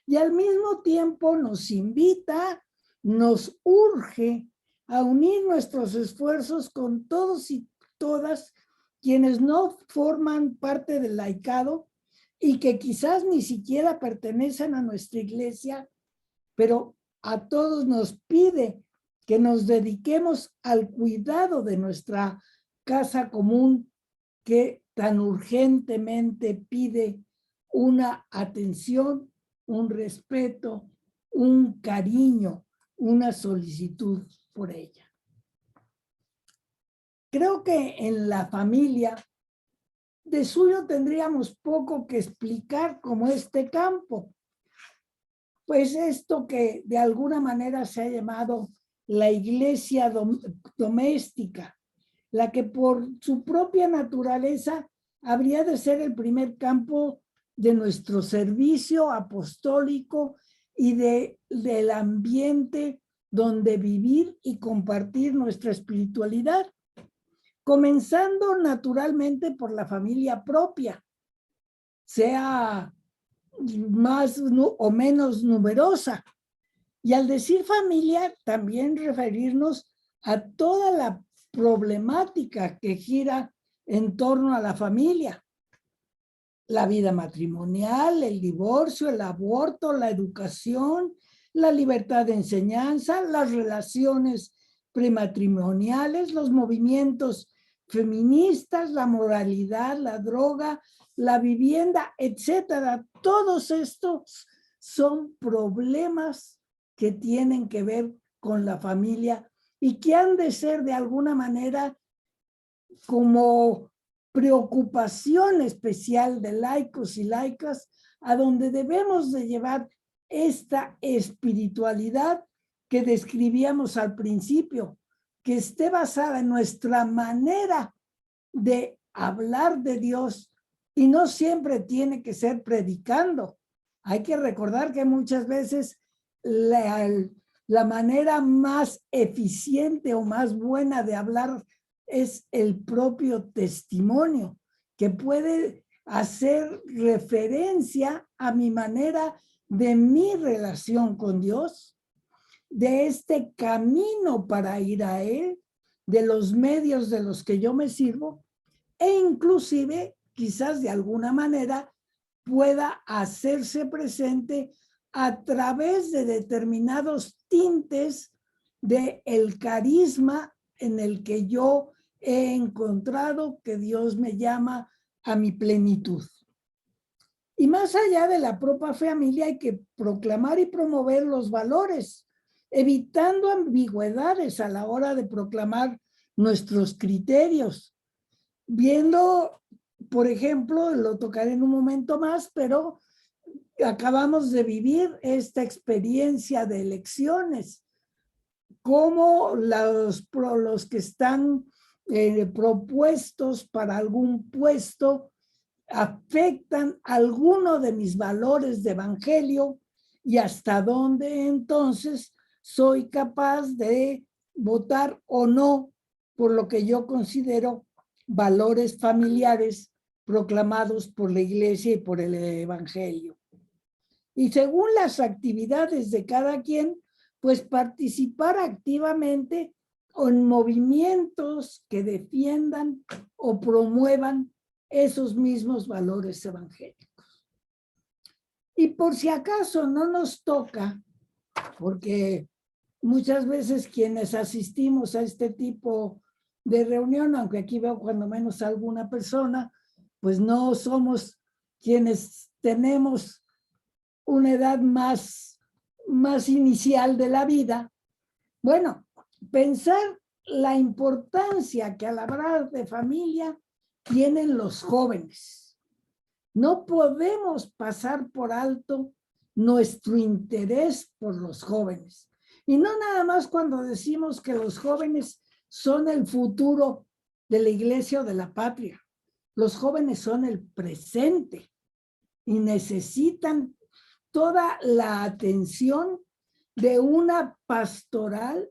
Speaker 2: Y al mismo tiempo nos invita, nos urge a unir nuestros esfuerzos con todos y todas quienes no forman parte del laicado y que quizás ni siquiera pertenecen a nuestra iglesia, pero a todos nos pide que nos dediquemos al cuidado de nuestra casa común que tan urgentemente pide una atención, un respeto, un cariño, una solicitud por ella. creo que en la familia de suyo tendríamos poco que explicar como este campo. Pues esto que de alguna manera se ha llamado la iglesia doméstica, la que por su propia naturaleza habría de ser el primer campo de nuestro servicio apostólico y del ambiente donde vivir y compartir nuestra espiritualidad, comenzando naturalmente por la familia propia, sea más o menos numerosa. Y al decir familia, también referirnos a toda la problemática que gira en torno a la familia. La vida matrimonial, el divorcio, el aborto, la educación, la libertad de enseñanza, las relaciones prematrimoniales, los movimientos feministas, la moralidad, la droga, la vivienda, etcétera. Todos estos son problemas que tienen que ver con la familia y que han de ser de alguna manera como preocupación especial de laicos y laicas, a donde debemos de llevar esta espiritualidad que describíamos al principio, que esté basada en nuestra manera de hablar de Dios, y no siempre tiene que ser predicando. Hay que recordar que muchas veces la manera más eficiente o más buena de hablar es el propio testimonio, que puede hacer referencia a mi manera de mi relación con Dios, de este camino para ir a Él, de los medios de los que yo me sirvo, e inclusive quizás de alguna manera pueda hacerse presente a través de determinados tintes del carisma en el que yo he encontrado que Dios me llama a mi plenitud. Y más allá de la propia familia hay que proclamar y promover los valores, evitando ambigüedades a la hora de proclamar nuestros criterios, viendo, por ejemplo, lo tocaré en un momento más, pero acabamos de vivir esta experiencia de elecciones, cómo los que están propuestos para algún puesto afectan alguno de mis valores de evangelio y hasta dónde entonces soy capaz de votar o no por lo que yo considero valores familiares proclamados por la iglesia y por el evangelio. Y según las actividades de cada quien, pues participar activamente en movimientos que defiendan o promuevan esos mismos valores evangélicos. Y por si acaso no nos toca, porque muchas veces quienes asistimos a este tipo de reunión, aunque aquí veo cuando menos alguna persona, pues no somos quienes tenemos una edad más inicial de la vida. Bueno, pensar la importancia que al hablar de familia tienen los jóvenes. No podemos pasar por alto nuestro interés por los jóvenes. Y no nada más cuando decimos que los jóvenes son el futuro de la iglesia o de la patria. Los jóvenes son el presente y necesitan toda la atención de una pastoral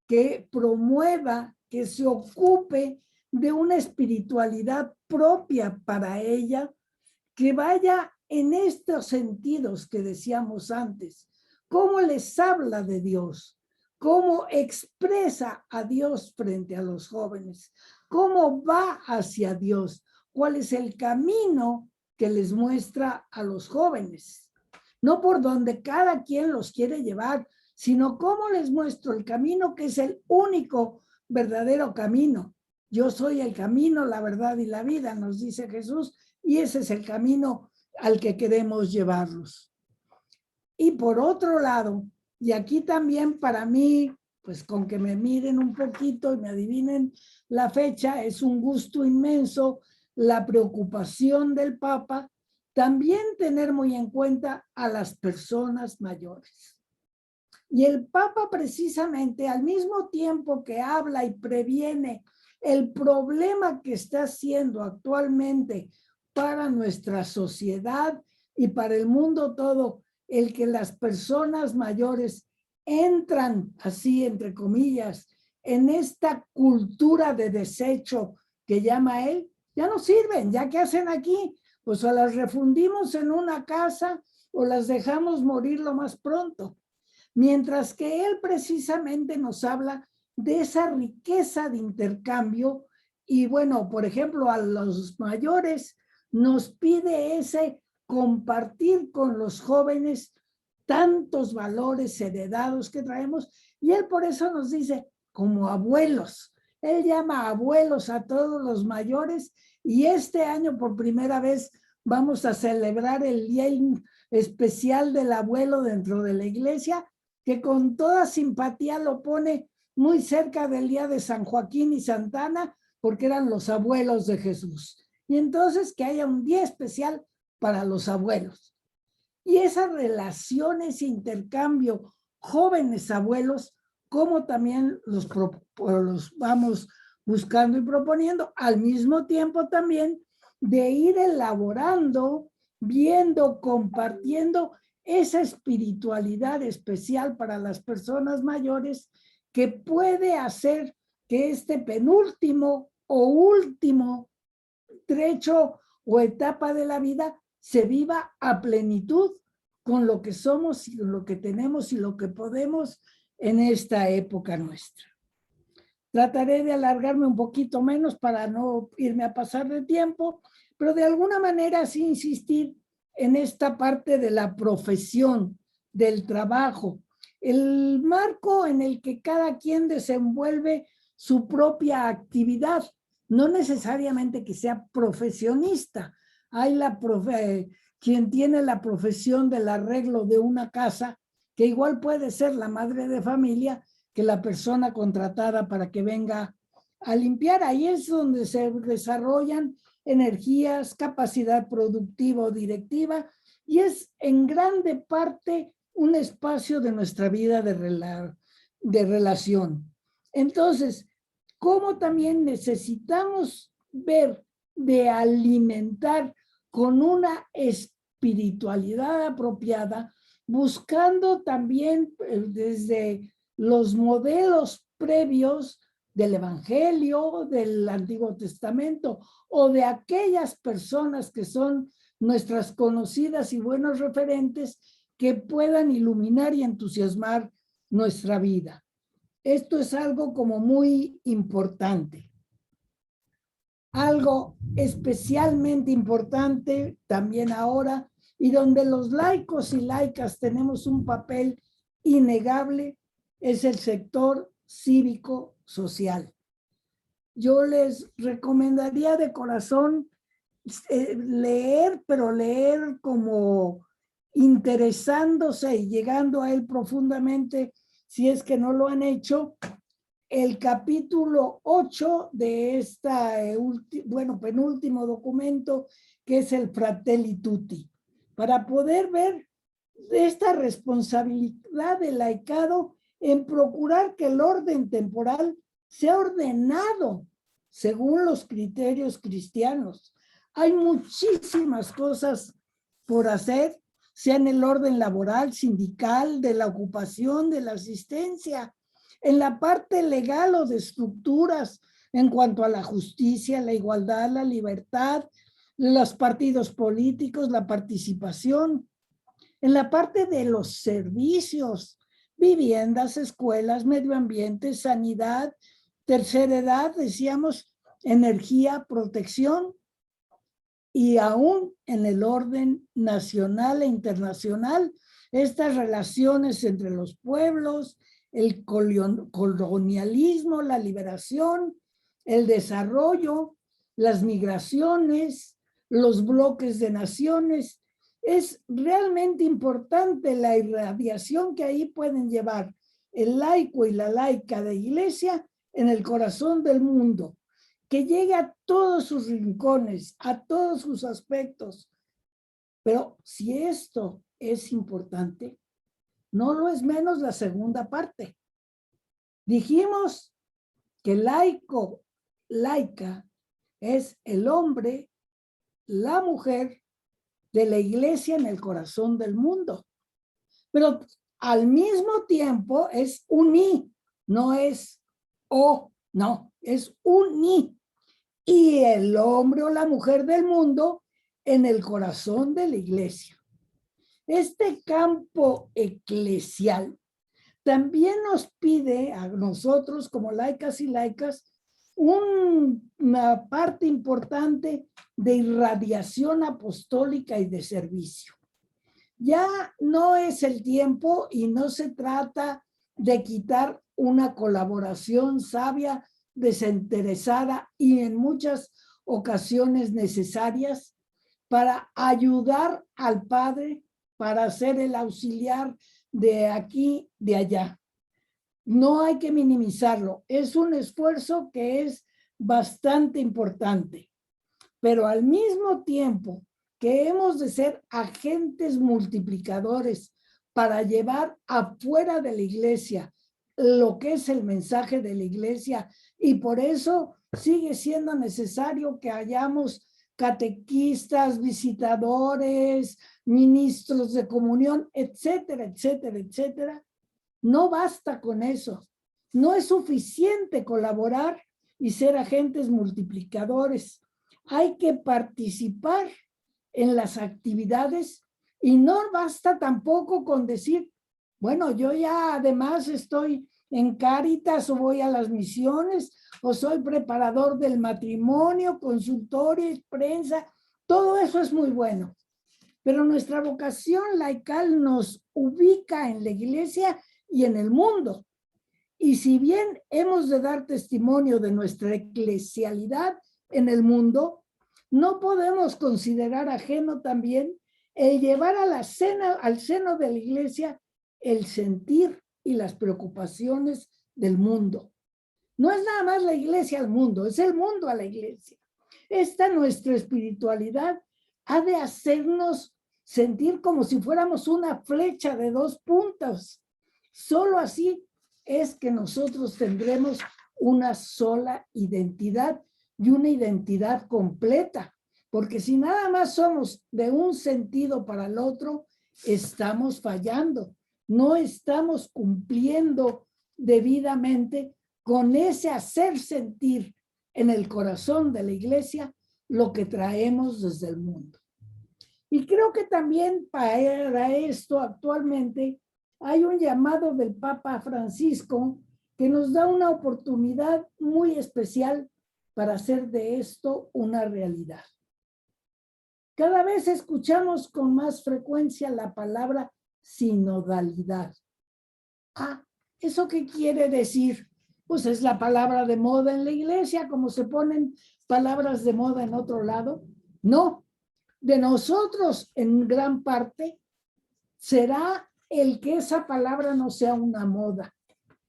Speaker 2: que promueva, que se ocupe de una espiritualidad propia para ella, que vaya en estos sentidos que decíamos antes. ¿Cómo les habla de Dios? ¿Cómo expresa a Dios frente a los jóvenes? ¿Cómo va hacia Dios? ¿Cuál es el camino que les muestra a los jóvenes? No por donde cada quien los quiere llevar, sino cómo les muestro el camino que es el único verdadero camino. Yo soy el camino, la verdad y la vida, nos dice Jesús, y ese es el camino al que queremos llevarlos. Y por otro lado, y aquí también para mí pues con que me miren un poquito y me adivinen la fecha, es un gusto inmenso la preocupación del Papa, también tener muy en cuenta a las personas mayores. Y el Papa precisamente al mismo tiempo que habla y previene el problema que está haciendo actualmente para nuestra sociedad y para el mundo todo, el que las personas mayores entran, así entre comillas, en esta cultura de desecho que llama él, ya no sirven, ya que hacen aquí, pues o las refundimos en una casa o las dejamos morir lo más pronto. Mientras que él precisamente nos habla de esa riqueza de intercambio y bueno, por ejemplo, a los mayores nos pide ese compartir con los jóvenes tantos valores heredados que traemos y él por eso nos dice como abuelos. Él llama abuelos a todos los mayores y este año por primera vez vamos a celebrar el Día Especial del Abuelo dentro de la iglesia, que con toda simpatía lo pone muy cerca del día de San Joaquín y Santana, porque eran los abuelos de Jesús. Y entonces que haya un día especial para los abuelos. Y esas relaciones, intercambio, jóvenes abuelos, como también los vamos buscando y proponiendo, al mismo tiempo también de ir elaborando, viendo, compartiendo esa espiritualidad especial para las personas mayores que puede hacer que este penúltimo o último trecho o etapa de la vida se viva a plenitud con lo que somos y lo que tenemos y lo que podemos en esta época nuestra. Trataré de alargarme un poquito menos para no irme a pasar de tiempo, pero de alguna manera sí insistir en esta parte de la profesión, del trabajo, el marco en el que cada quien desenvuelve su propia actividad, no necesariamente que sea profesionista. Hay quien tiene la profesión del arreglo de una casa, que igual puede ser la madre de familia que la persona contratada para que venga a limpiar. Ahí es donde se desarrollan energías, capacidad productiva o directiva, y es en grande parte un espacio de nuestra vida de relación. Entonces, ¿cómo también necesitamos ver de alimentar con una espiritualidad apropiada, buscando también desde los modelos previos del Evangelio, del Antiguo Testamento o de aquellas personas que son nuestras conocidas y buenos referentes que puedan iluminar y entusiasmar nuestra vida? Esto es algo como muy importante. Algo especialmente importante también ahora y donde los laicos y laicas tenemos un papel innegable es el sector cívico-social. Yo les recomendaría de corazón leer, pero leer como interesándose y llegando a él profundamente, si es que no lo han hecho, el capítulo 8 de esta, penúltimo documento, que es el Fratelli Tutti, para poder ver esta responsabilidad del laicado en procurar que el orden temporal sea ordenado según los criterios cristianos. Hay muchísimas cosas por hacer, sea en el orden laboral, sindical, de la ocupación, de la asistencia, en la parte legal o de estructuras en cuanto a la justicia, la igualdad, la libertad, los partidos políticos, la participación, en la parte de los servicios, viviendas, escuelas, medio ambiente, sanidad, tercera edad, decíamos, energía, protección, y aún en el orden nacional e internacional, estas relaciones entre los pueblos, el colonialismo, la liberación, el desarrollo, las migraciones, los bloques de naciones. Es realmente importante la irradiación que ahí pueden llevar el laico y la laica de iglesia en el corazón del mundo, que llegue a todos sus rincones, a todos sus aspectos. Pero si esto es importante, no lo es menos la segunda parte. Dijimos que laico, laica, es el hombre, la mujer de la iglesia en el corazón del mundo. Pero al mismo tiempo es un i, no es o, no, es un i. Y el hombre o la mujer del mundo en el corazón de la iglesia. Este campo eclesial también nos pide a nosotros como laicas y laicas una parte importante de irradiación apostólica y de servicio. Ya no es el tiempo y no se trata de quitar una colaboración sabia, desinteresada y en muchas ocasiones necesarias para ayudar al Padre, para ser el auxiliar de aquí, de allá. No hay que minimizarlo. Es un esfuerzo que es bastante importante, pero al mismo tiempo que hemos de ser agentes multiplicadores para llevar afuera de la iglesia lo que es el mensaje de la iglesia, y por eso sigue siendo necesario que hayamos catequistas, visitadores, ministros de comunión, etcétera, etcétera, etcétera. No basta con eso. No es suficiente colaborar y ser agentes multiplicadores. Hay que participar en las actividades y no basta tampoco con decir, bueno, yo ya además estoy en Cáritas o voy a las misiones o soy preparador del matrimonio, consultorio, prensa. Todo eso es muy bueno. Pero nuestra vocación laical nos ubica en la iglesia y en el mundo. Y si bien hemos de dar testimonio de nuestra eclesialidad en el mundo, no podemos considerar ajeno también el llevar a la cena, al seno de la iglesia el sentir y las preocupaciones del mundo. No es nada más la iglesia al mundo, es el mundo a la iglesia. Esta nuestra espiritualidad ha de hacernos sentir como si fuéramos una flecha de dos puntas. Solo así es que nosotros tendremos una sola identidad y una identidad completa, porque si nada más somos de un sentido para el otro, estamos fallando, no estamos cumpliendo debidamente con ese hacer sentir en el corazón de la iglesia lo que traemos desde el mundo. Y creo que también para esto actualmente hay un llamado del Papa Francisco que nos da una oportunidad muy especial para hacer de esto una realidad. Cada vez escuchamos con más frecuencia la palabra sinodalidad. Ah, ¿eso qué quiere decir? Pues es la palabra de moda en la iglesia, como se ponen palabras de moda en otro lado. No, de nosotros en gran parte será el que esa palabra no sea una moda,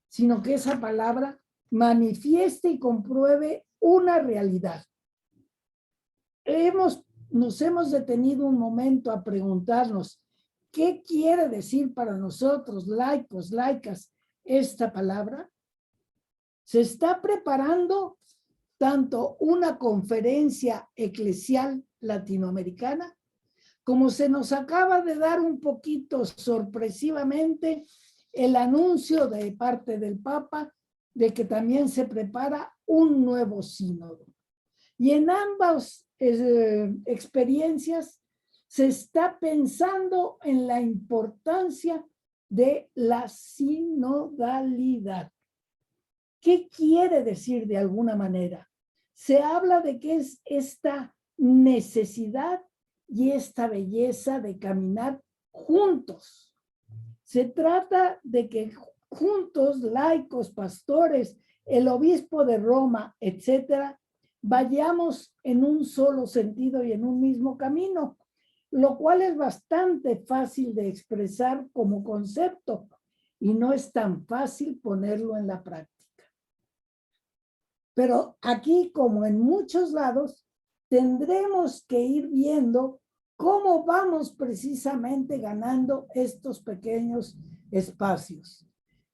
Speaker 2: sino que esa palabra manifieste y compruebe una realidad. Nos hemos detenido un momento a preguntarnos, ¿qué quiere decir para nosotros, laicos, laicas, esta palabra? Se está preparando tanto una conferencia eclesial latinoamericana, como se nos acaba de dar un poquito sorpresivamente el anuncio de parte del Papa de que también se prepara un nuevo sínodo. Y en ambas experiencias se está pensando en la importancia de la sinodalidad. ¿Qué quiere decir de alguna manera? Se habla de que es esta necesidad y esta belleza de caminar juntos. Se trata de que juntos, laicos, pastores, el obispo de Roma, etcétera, vayamos en un solo sentido y en un mismo camino, lo cual es bastante fácil de expresar como concepto. y no es tan fácil ponerlo en la práctica. Pero aquí, como en muchos lados, tendremos que ir viendo cómo vamos precisamente ganando estos pequeños espacios.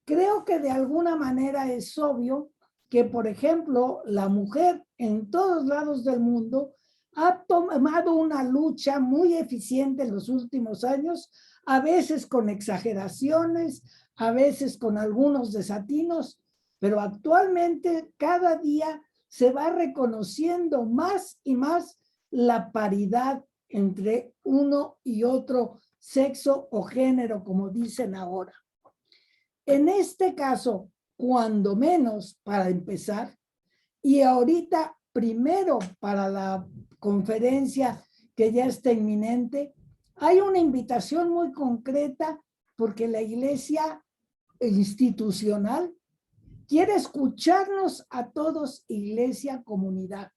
Speaker 2: Creo que de alguna manera es obvio que, por ejemplo, la mujer en todos lados del mundo ha tomado una lucha muy eficiente en los últimos años, a veces con exageraciones, a veces con algunos desatinos, pero actualmente cada día se va reconociendo más y más la paridad entre uno y otro sexo o género, como dicen ahora. En este caso, cuando menos para empezar, y ahorita primero para la conferencia que ya está inminente, hay una invitación muy concreta porque la iglesia institucional quiere escucharnos a todos, iglesia, comunidad.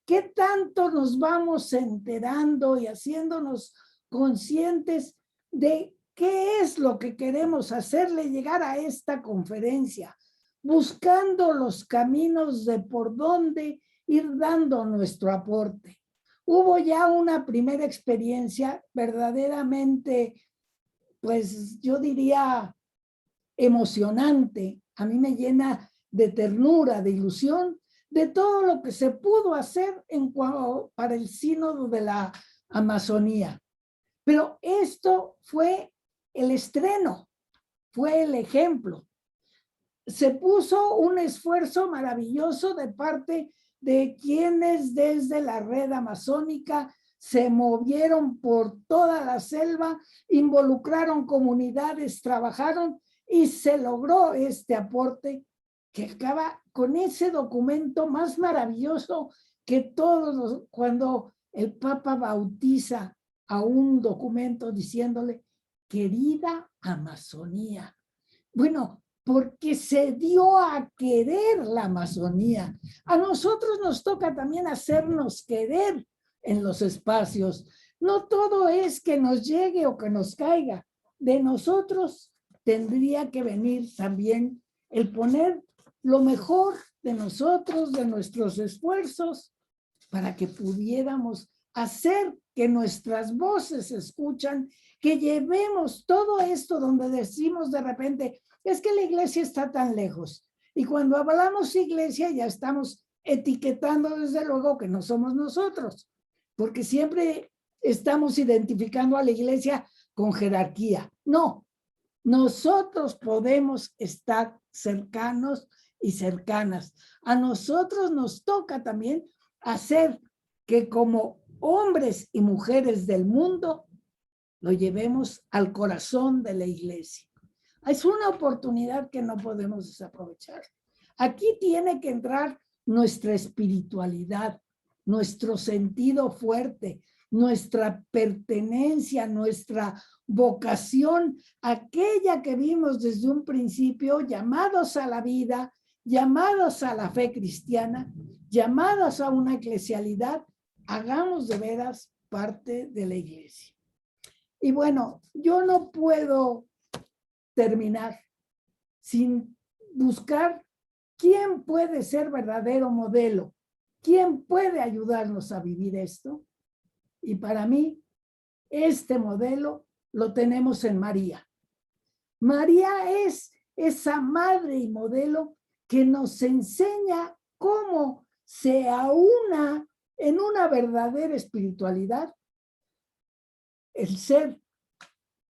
Speaker 2: ¿Qué tanto nos vamos enterando y haciéndonos conscientes de qué es lo que queremos hacerle llegar a esta conferencia? Buscando los caminos de por dónde ir dando nuestro aporte. Hubo ya una primera experiencia verdaderamente, pues yo diría, emocionante. A mí me llena de ternura, de ilusión, de todo lo que se pudo hacer para el sínodo de la Amazonía. Pero esto fue el estreno, fue el ejemplo. Se puso un esfuerzo maravilloso de parte de quienes desde la red amazónica se movieron por toda la selva, involucraron comunidades, trabajaron y se logró este aporte que acaba con ese documento más maravilloso que todos cuando el Papa bautiza a un documento diciéndole, querida Amazonía. Bueno, porque se dio a querer la Amazonía. A nosotros nos toca también hacernos querer en los espacios. No todo es que nos llegue o que nos caiga. De nosotros tendría que venir también el poner lo mejor de nosotros, de nuestros esfuerzos, para que pudiéramos hacer que nuestras voces se escuchan, que llevemos todo esto donde decimos de repente, es que la iglesia está tan lejos. Y cuando hablamos iglesia ya estamos etiquetando desde luego que no somos nosotros, porque siempre estamos identificando a la iglesia con jerarquía. No, nosotros podemos estar cercanos y cercanas. A nosotros nos toca también hacer que como hombres y mujeres del mundo lo llevemos al corazón de la iglesia. Es una oportunidad que no podemos desaprovechar. Aquí tiene que entrar nuestra espiritualidad, nuestro sentido fuerte, nuestra pertenencia, nuestra vocación, aquella que vimos desde un principio, llamados a la vida, llamados a la fe cristiana, llamados a una eclesialidad, hagamos de veras parte de la iglesia. Y bueno, yo no puedo terminar sin buscar quién puede ser verdadero modelo, quién puede ayudarnos a vivir esto. Y para mí, este modelo lo tenemos en María. María es esa madre y modelo que nos enseña cómo se aúna en una verdadera espiritualidad el ser,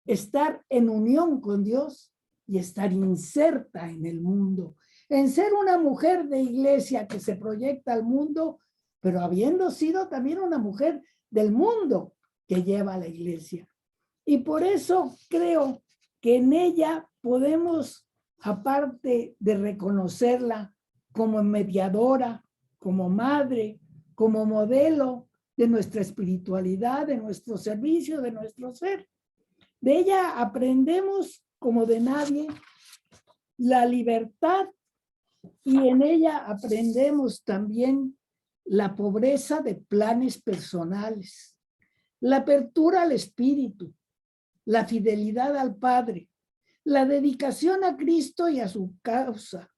Speaker 2: estar en unión con Dios y estar inserta en el mundo, en ser una mujer de iglesia que se proyecta al mundo, pero habiendo sido también una mujer del mundo que lleva a la iglesia. Y por eso creo que en ella podemos, aparte de reconocerla como mediadora, como madre, como modelo de nuestra espiritualidad, de nuestro servicio, de nuestro ser, de ella aprendemos como de nadie la libertad y en ella aprendemos también la pobreza de planes personales, la apertura al espíritu, la fidelidad al Padre, la dedicación a Cristo y a su causa,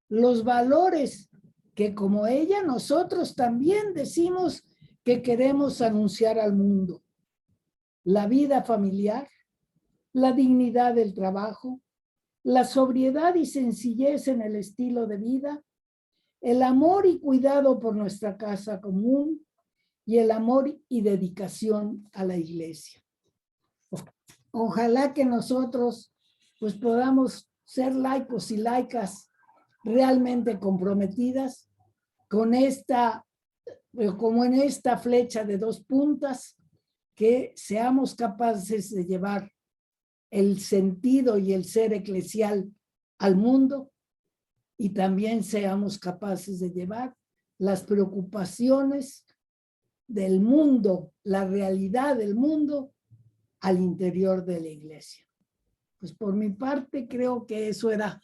Speaker 2: los valores que como ella nosotros también decimos que queremos anunciar al mundo, la vida familiar, la dignidad del trabajo, la sobriedad y sencillez en el estilo de vida, el amor y cuidado por nuestra casa común y el amor y dedicación a la iglesia. Ojalá que nosotros pues podamos ser laicos y laicas realmente comprometidas con esta, como en esta flecha de 2 puntas, que seamos capaces de llevar el sentido y el ser eclesial al mundo y también seamos capaces de llevar las preocupaciones del mundo, la realidad del mundo al interior de la iglesia. Pues por mi parte creo que eso era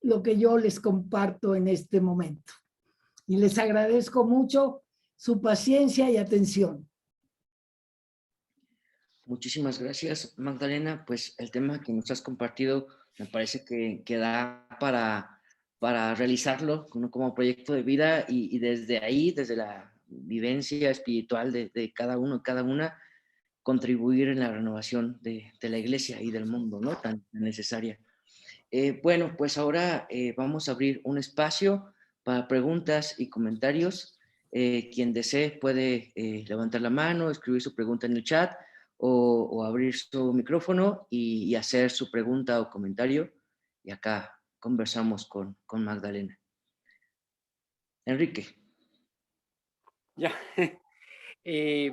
Speaker 2: lo que yo les comparto en este momento. Y les agradezco mucho su paciencia y atención.
Speaker 1: Muchísimas gracias, Magdalena. Pues el tema que nos has compartido me parece que da para realizarlo como proyecto de vida y desde ahí, desde la vivencia espiritual de cada uno y cada una, contribuir en la renovación de la iglesia y del mundo, ¿no? Tan necesaria. Bueno, pues ahora vamos a abrir un espacio para preguntas y comentarios. Quien desee puede levantar la mano, escribir su pregunta en el chat o abrir su micrófono y hacer su pregunta o comentario. Y acá conversamos con Magdalena. Enrique.
Speaker 3: Ya, es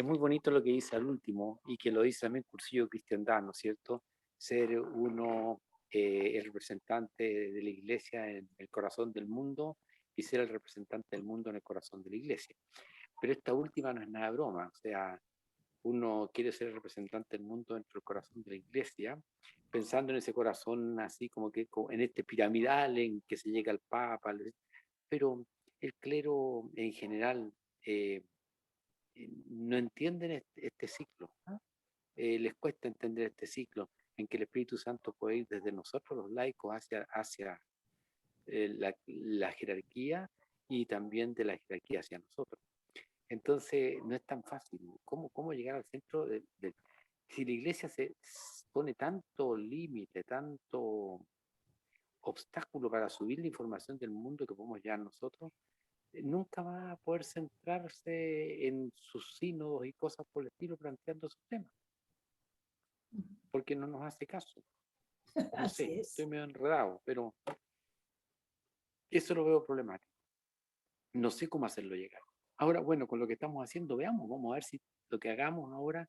Speaker 3: muy bonito lo que dice al último y que lo dice también Cursillo Cristiandad, ¿no es cierto? Ser uno el representante de la iglesia en el corazón del mundo y ser el representante del mundo en el corazón de la iglesia. Pero esta última no es nada de broma, o sea, uno quiere ser el representante del mundo dentro del corazón de la iglesia, pensando en ese corazón así como que en este piramidal en que se llega al Papa, pero el clero en general no entienden este ciclo, ¿no? Les cuesta entender este ciclo en que el Espíritu Santo puede ir desde nosotros los laicos hacia la jerarquía y también de la jerarquía hacia nosotros. Entonces no es tan fácil. ¿Cómo llegar al centro si la iglesia se pone tanto límite, tanto obstáculo para subir la información del mundo que podemos llegar nosotros, nunca va a poder centrarse en sus sínodos y cosas por el estilo planteando sus temas, porque no nos hace caso. No sé, estoy medio enredado, pero eso lo veo problemático. No sé cómo hacerlo llegar. Ahora, bueno, con lo que estamos haciendo, veamos, vamos a ver si lo que hagamos ahora,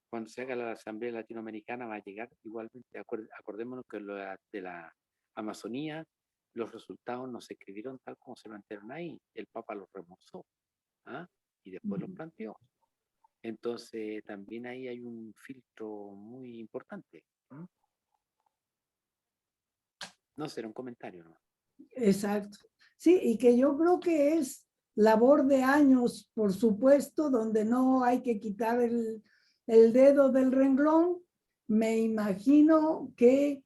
Speaker 3: cuando se haga la Asamblea Latinoamericana, va a llegar igualmente. Acordémonos que lo de la Amazonía, los resultados no se escribieron tal como se plantearon ahí. El Papa los remozó, ¿ah? Y después los planteó. Entonces, también ahí hay un filtro muy importante. No será un comentario, ¿no?
Speaker 2: Exacto. Sí, y que yo creo que es labor de años, por supuesto, donde no hay que quitar el dedo del renglón. Me imagino que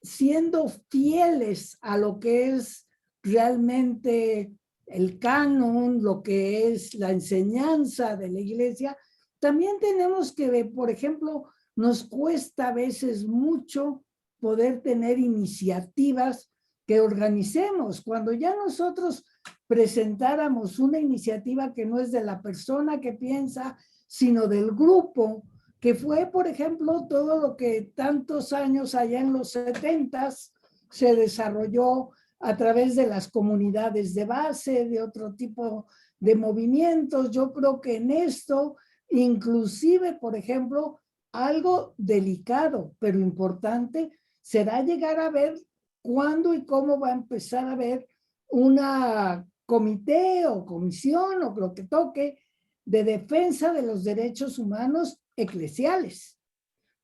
Speaker 2: siendo fieles a lo que es realmente el canon, lo que es la enseñanza de la iglesia, también tenemos que ver, por ejemplo, nos cuesta a veces mucho poder tener iniciativas que organicemos. Cuando ya nosotros presentáramos una iniciativa que no es de la persona que piensa, sino del grupo, que fue, por ejemplo, todo lo que tantos años allá en los 70s se desarrolló a través de las comunidades de base, de otro tipo de movimientos. Yo creo que en esto, inclusive, por ejemplo, algo delicado, pero importante, será llegar a ver cuándo y cómo va a empezar a haber una comité o comisión o lo que toque de defensa de los derechos humanos eclesiales,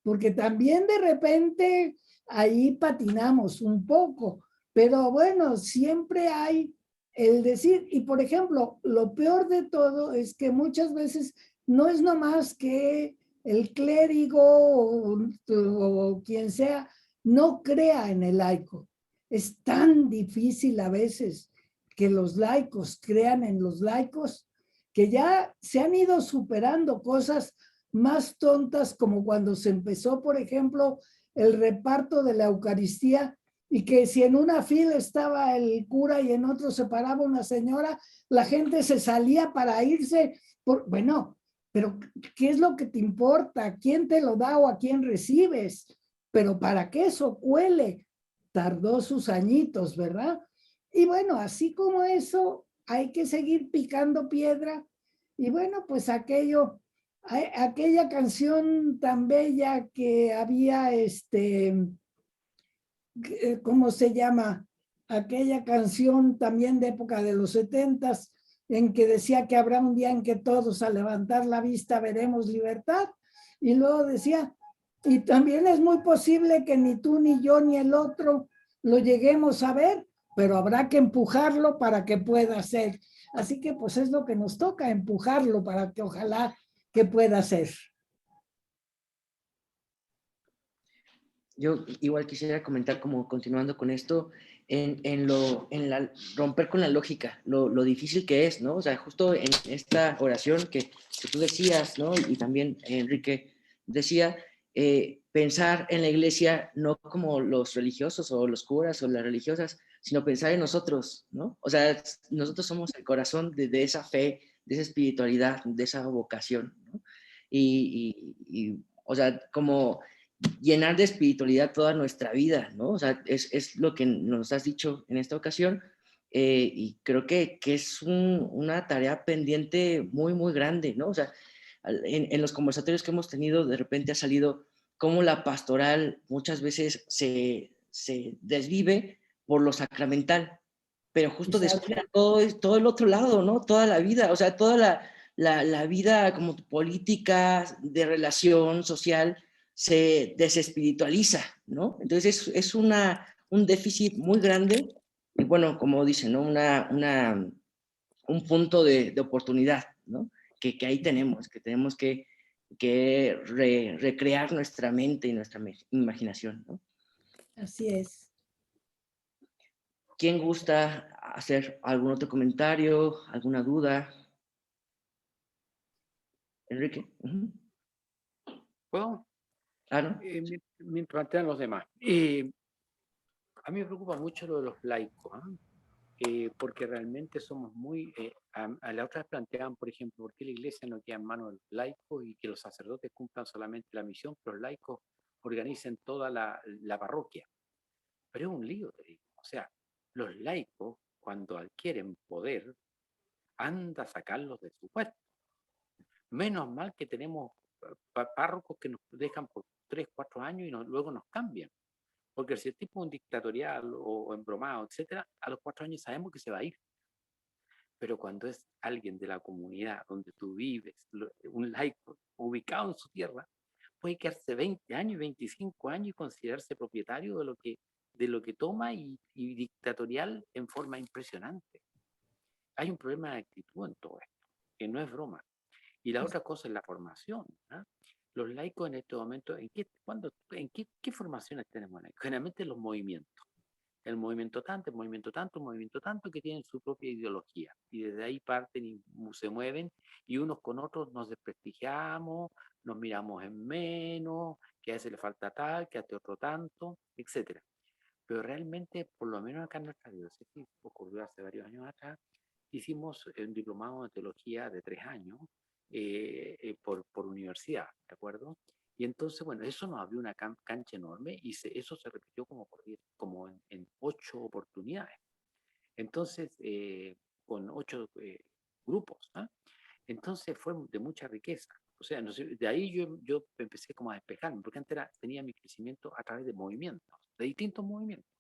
Speaker 2: porque también de repente ahí patinamos un poco, pero bueno, siempre hay el decir, y por ejemplo, lo peor de todo es que muchas veces no es nomás que el clérigo o quien sea no crea en el laico. Es tan difícil a veces que los laicos crean en los laicos que ya se han ido superando cosas más tontas como cuando se empezó, por ejemplo, el reparto de la Eucaristía y que si en una fila estaba el cura y en otro se paraba una señora, la gente se salía para irse. Bueno, pero ¿qué es lo que te importa? ¿A quién te lo da o a quién recibes? Pero para que eso cuele, tardó sus añitos, ¿verdad? Y bueno, así como eso, hay que seguir picando piedra. Y bueno, pues aquella canción tan bella que había, ¿cómo se llama? Aquella canción también de época de los 70s, en que decía que habrá un día en que todos al levantar la vista veremos libertad. Y luego decía, y también es muy posible que ni tú, ni yo, ni el otro lo lleguemos a ver, pero habrá que empujarlo para que pueda ser. Así que pues es lo que nos toca, empujarlo para que ojalá que pueda ser.
Speaker 1: Yo igual quisiera comentar, como continuando con esto, en romper con la lógica, lo difícil que es, ¿no? O sea, justo en esta oración que tú decías, ¿no? Y también Enrique decía, pensar en la iglesia no como los religiosos o los curas o las religiosas, sino pensar en nosotros, ¿no? O sea, nosotros somos el corazón de esa fe, de esa espiritualidad, de esa vocación, ¿no? O sea, como llenar de espiritualidad toda nuestra vida, ¿no? O sea, es lo que nos has dicho en esta ocasión, y creo que es una tarea pendiente muy, muy grande, ¿no? O sea, en los conversatorios que hemos tenido, de repente ha salido cómo la pastoral muchas veces se desvive por lo sacramental, pero justo descuida todo el otro lado, ¿no? Toda la vida, o sea, toda la vida como política, de relación social, se desespiritualiza, ¿no? Entonces un déficit muy grande y bueno, como dicen, ¿no? Un punto de oportunidad, ¿no? Que ahí tenemos, que tenemos que recrear nuestra mente y nuestra imaginación, ¿no?
Speaker 2: Así es.
Speaker 1: ¿Quién gusta hacer algún otro comentario, alguna duda? Enrique.
Speaker 3: ¿Puedo?
Speaker 1: Ah, ¿no?
Speaker 3: Mientras plantean los demás. A mí me preocupa mucho lo de los laicos, porque realmente somos muy... a la otra vez planteaban, por ejemplo, por qué la iglesia no queda en manos de los laicos y que los sacerdotes cumplan solamente la misión, pero los laicos organicen toda la parroquia. Pero es un lío, te digo. O sea, los laicos, cuando adquieren poder, anda a sacarlos de su puesto. Menos mal que tenemos párrocos que nos dejan por 3, 4 años y luego nos cambian. Porque si el tipo es un dictatorial o embromado, etcétera, a los 4 años sabemos que se va a ir. Pero cuando es alguien de la comunidad donde tú vives, un laico ubicado en su tierra, puede quedarse 20 años, 25 años y considerarse propietario de lo que toma y dictatorial en forma impresionante. Hay un problema de actitud en todo esto, que no es broma. Y la otra cosa es la formación. ¿Ah? Los laicos en este momento, ¿qué formaciones tenemos laicos? Generalmente los movimientos. El movimiento tanto, el movimiento tanto, que tienen su propia ideología. Y desde ahí parten y se mueven, y unos con otros nos desprestigiamos, nos miramos en menos, que a ese le falta tal, que a este otro tanto, etcétera. Pero realmente, por lo menos acá en nuestra diócesis, ocurrió hace varios años atrás, hicimos un diplomado de teología de 3 años por universidad, ¿de acuerdo? Y entonces, bueno, eso nos abrió una cancha enorme y eso se repitió como en 8 oportunidades. Entonces, con 8 grupos, ¿ah? Entonces fue de mucha riqueza. O sea, no sé, de ahí yo empecé como a despejarme, porque antes tenía mi crecimiento a través de movimientos, de distintos movimientos.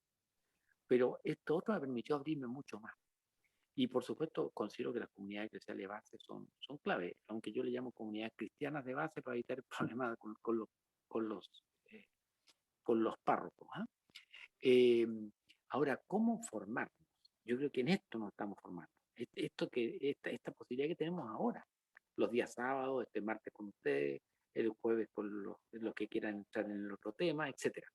Speaker 3: Pero esto otro me permitió abrirme mucho más. Y por supuesto, considero que las comunidades eclesiales de base son clave, aunque yo le llamo comunidades cristianas de base para evitar el problema con los, eh, con los párrocos. ¿Ah? Ahora, ¿cómo formarnos? Yo creo que en esto nos estamos formando. Esta posibilidad que tenemos ahora, los días sábados, este martes con ustedes, el jueves con los que quieran entrar en el otro tema, etcétera.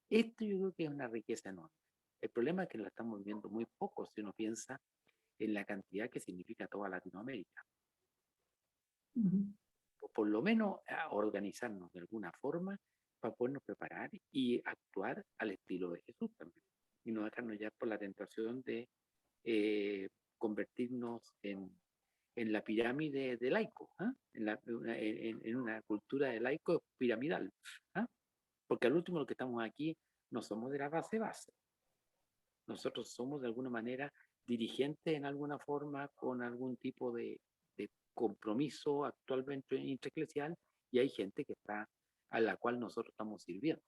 Speaker 3: Esto yo creo que es una riqueza enorme. El problema es que lo estamos viendo muy poco si uno piensa en la cantidad que significa toda Latinoamérica. Por lo menos organizarnos de alguna forma para podernos preparar y actuar al estilo de Jesús también. Y no dejarnos ya por la tentación de convertirnos en la pirámide de laico, ¿eh? En una cultura de laico piramidal. ¿Eh? Porque al último lo que estamos aquí no somos de la base. Nosotros somos de alguna manera dirigentes en alguna forma con algún tipo de compromiso actualmente intraeclesial y hay gente que está a la cual nosotros estamos sirviendo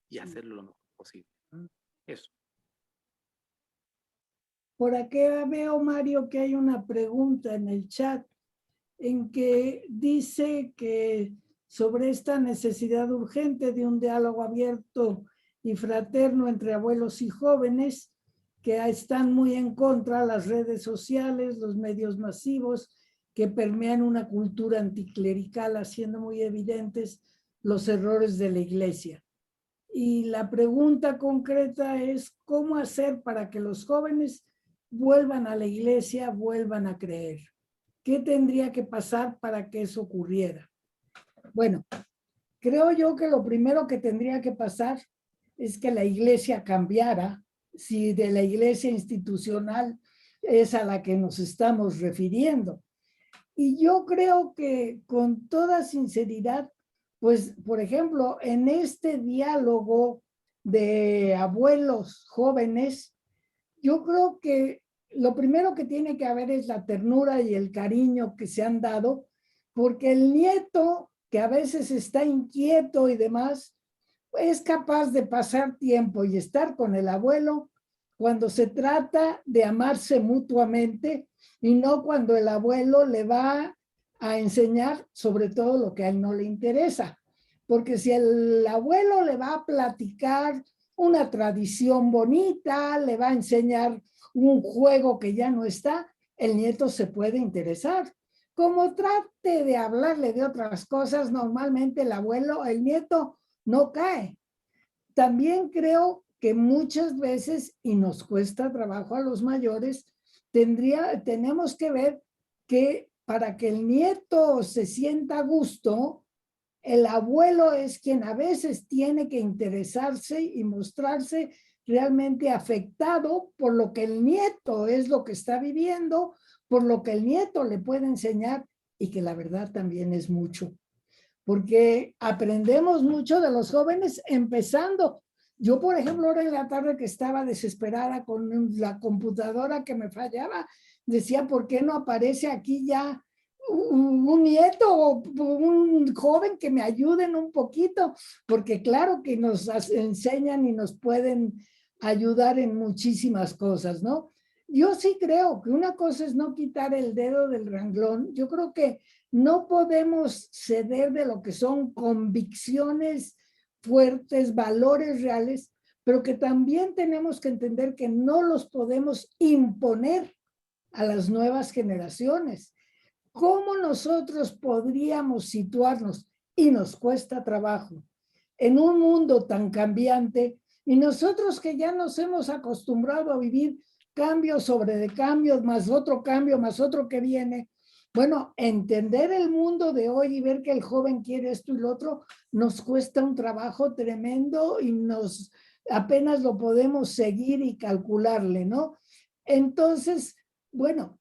Speaker 3: y
Speaker 2: Sí.
Speaker 3: hacerlo lo mejor posible. Eso.
Speaker 2: Por aquí veo, Mario, que hay una pregunta en el chat en que dice que sobre esta necesidad urgente de un diálogo abierto y fraterno entre abuelos y jóvenes, que están muy en contra las redes sociales, los medios masivos, que permean una cultura anticlerical, haciendo muy evidentes los errores de la iglesia. Y la pregunta concreta es, ¿cómo hacer para que los jóvenes vuelvan a la iglesia, vuelvan a creer? ¿Qué tendría que pasar para que eso ocurriera? Bueno, creo yo que lo primero que tendría que pasar es que la iglesia cambiara, si de la iglesia institucional es a la que nos estamos refiriendo. Y yo creo que con toda sinceridad, pues, por ejemplo, en este diálogo de abuelos jóvenes, yo creo que lo primero que tiene que haber es la ternura y el cariño que se han dado, porque el nieto, que a veces está inquieto y demás, es capaz de pasar tiempo y estar con el abuelo cuando se trata de amarse mutuamente y no cuando el abuelo le va a enseñar sobre todo lo que a él no le interesa. Porque si el abuelo le va a platicar una tradición bonita, le va a enseñar un juego que ya no está, el nieto se puede interesar. Como trate de hablarle de otras cosas, normalmente el nieto no cae. También creo que muchas veces, y nos cuesta trabajo a los mayores, tenemos que ver que para que el nieto se sienta a gusto, el abuelo es quien a veces tiene que interesarse y mostrarse realmente afectado por lo que el nieto es lo que está viviendo, por lo que el nieto le puede enseñar y que la verdad también es mucho. Porque aprendemos mucho de los jóvenes empezando. Yo, por ejemplo, ahora en la tarde que estaba desesperada con la computadora que me fallaba, decía, ¿por qué no aparece aquí ya un nieto o un joven que me ayuden un poquito? Porque claro que nos enseñan y nos pueden ayudar en muchísimas cosas, ¿no? Yo sí creo que una cosa es no quitar el dedo del renglón. Yo creo que no podemos ceder de lo que son convicciones fuertes, valores reales, pero que también tenemos que entender que no los podemos imponer a las nuevas generaciones. ¿Cómo nosotros podríamos situarnos? Y nos cuesta trabajo en un mundo tan cambiante y nosotros que ya nos hemos acostumbrado a vivir cambios sobre de cambios, más otro cambio, más otro que viene. Bueno, entender el mundo de hoy y ver que el joven quiere esto y lo otro nos cuesta un trabajo tremendo y apenas lo podemos seguir y calcularle, ¿no? Entonces, bueno,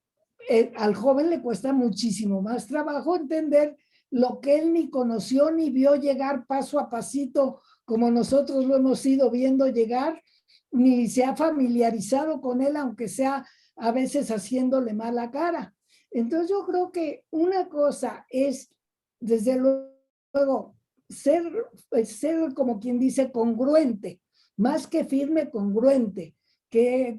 Speaker 2: al joven le cuesta muchísimo más trabajo entender lo que él ni conoció ni vio llegar paso a pasito como nosotros lo hemos ido viendo llegar, ni se ha familiarizado con él, aunque sea a veces haciéndole mala cara. Entonces yo creo que una cosa es, desde luego, ser como quien dice, congruente, más que firme, congruente, que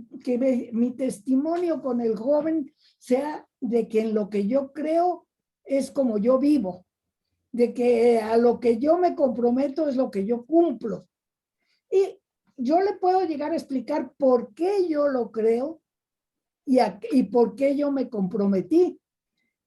Speaker 2: mi testimonio con el joven sea de que en lo que yo creo es como yo vivo, de que a lo que yo me comprometo es lo que yo cumplo. Y yo le puedo llegar a explicar por qué yo lo creo y por qué yo me comprometí.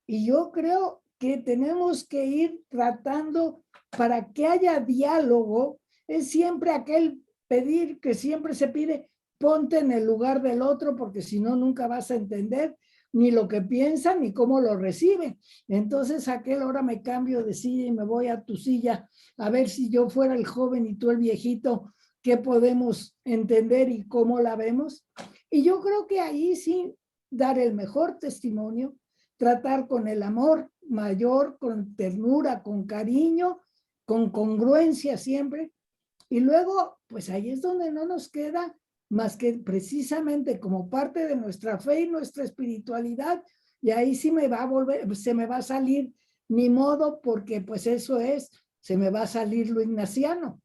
Speaker 2: Y yo creo que tenemos que ir tratando para que haya diálogo es siempre aquel pedir que siempre se pide, ponte en el lugar del otro, porque si no, nunca vas a entender ni lo que piensa, ni cómo lo recibe. Entonces, aquel ahora me cambio de silla y me voy a tu silla, a ver si yo fuera el joven y tú el viejito, qué podemos entender y cómo la vemos. Y yo creo que ahí sí, dar el mejor testimonio, tratar con el amor mayor, con ternura, con cariño, con congruencia siempre. Y luego, pues ahí es donde no nos queda más que precisamente como parte de nuestra fe y nuestra espiritualidad. Y ahí sí me va a volver, se me va a salir mi modo, porque pues eso es, se me va a salir lo ignaciano.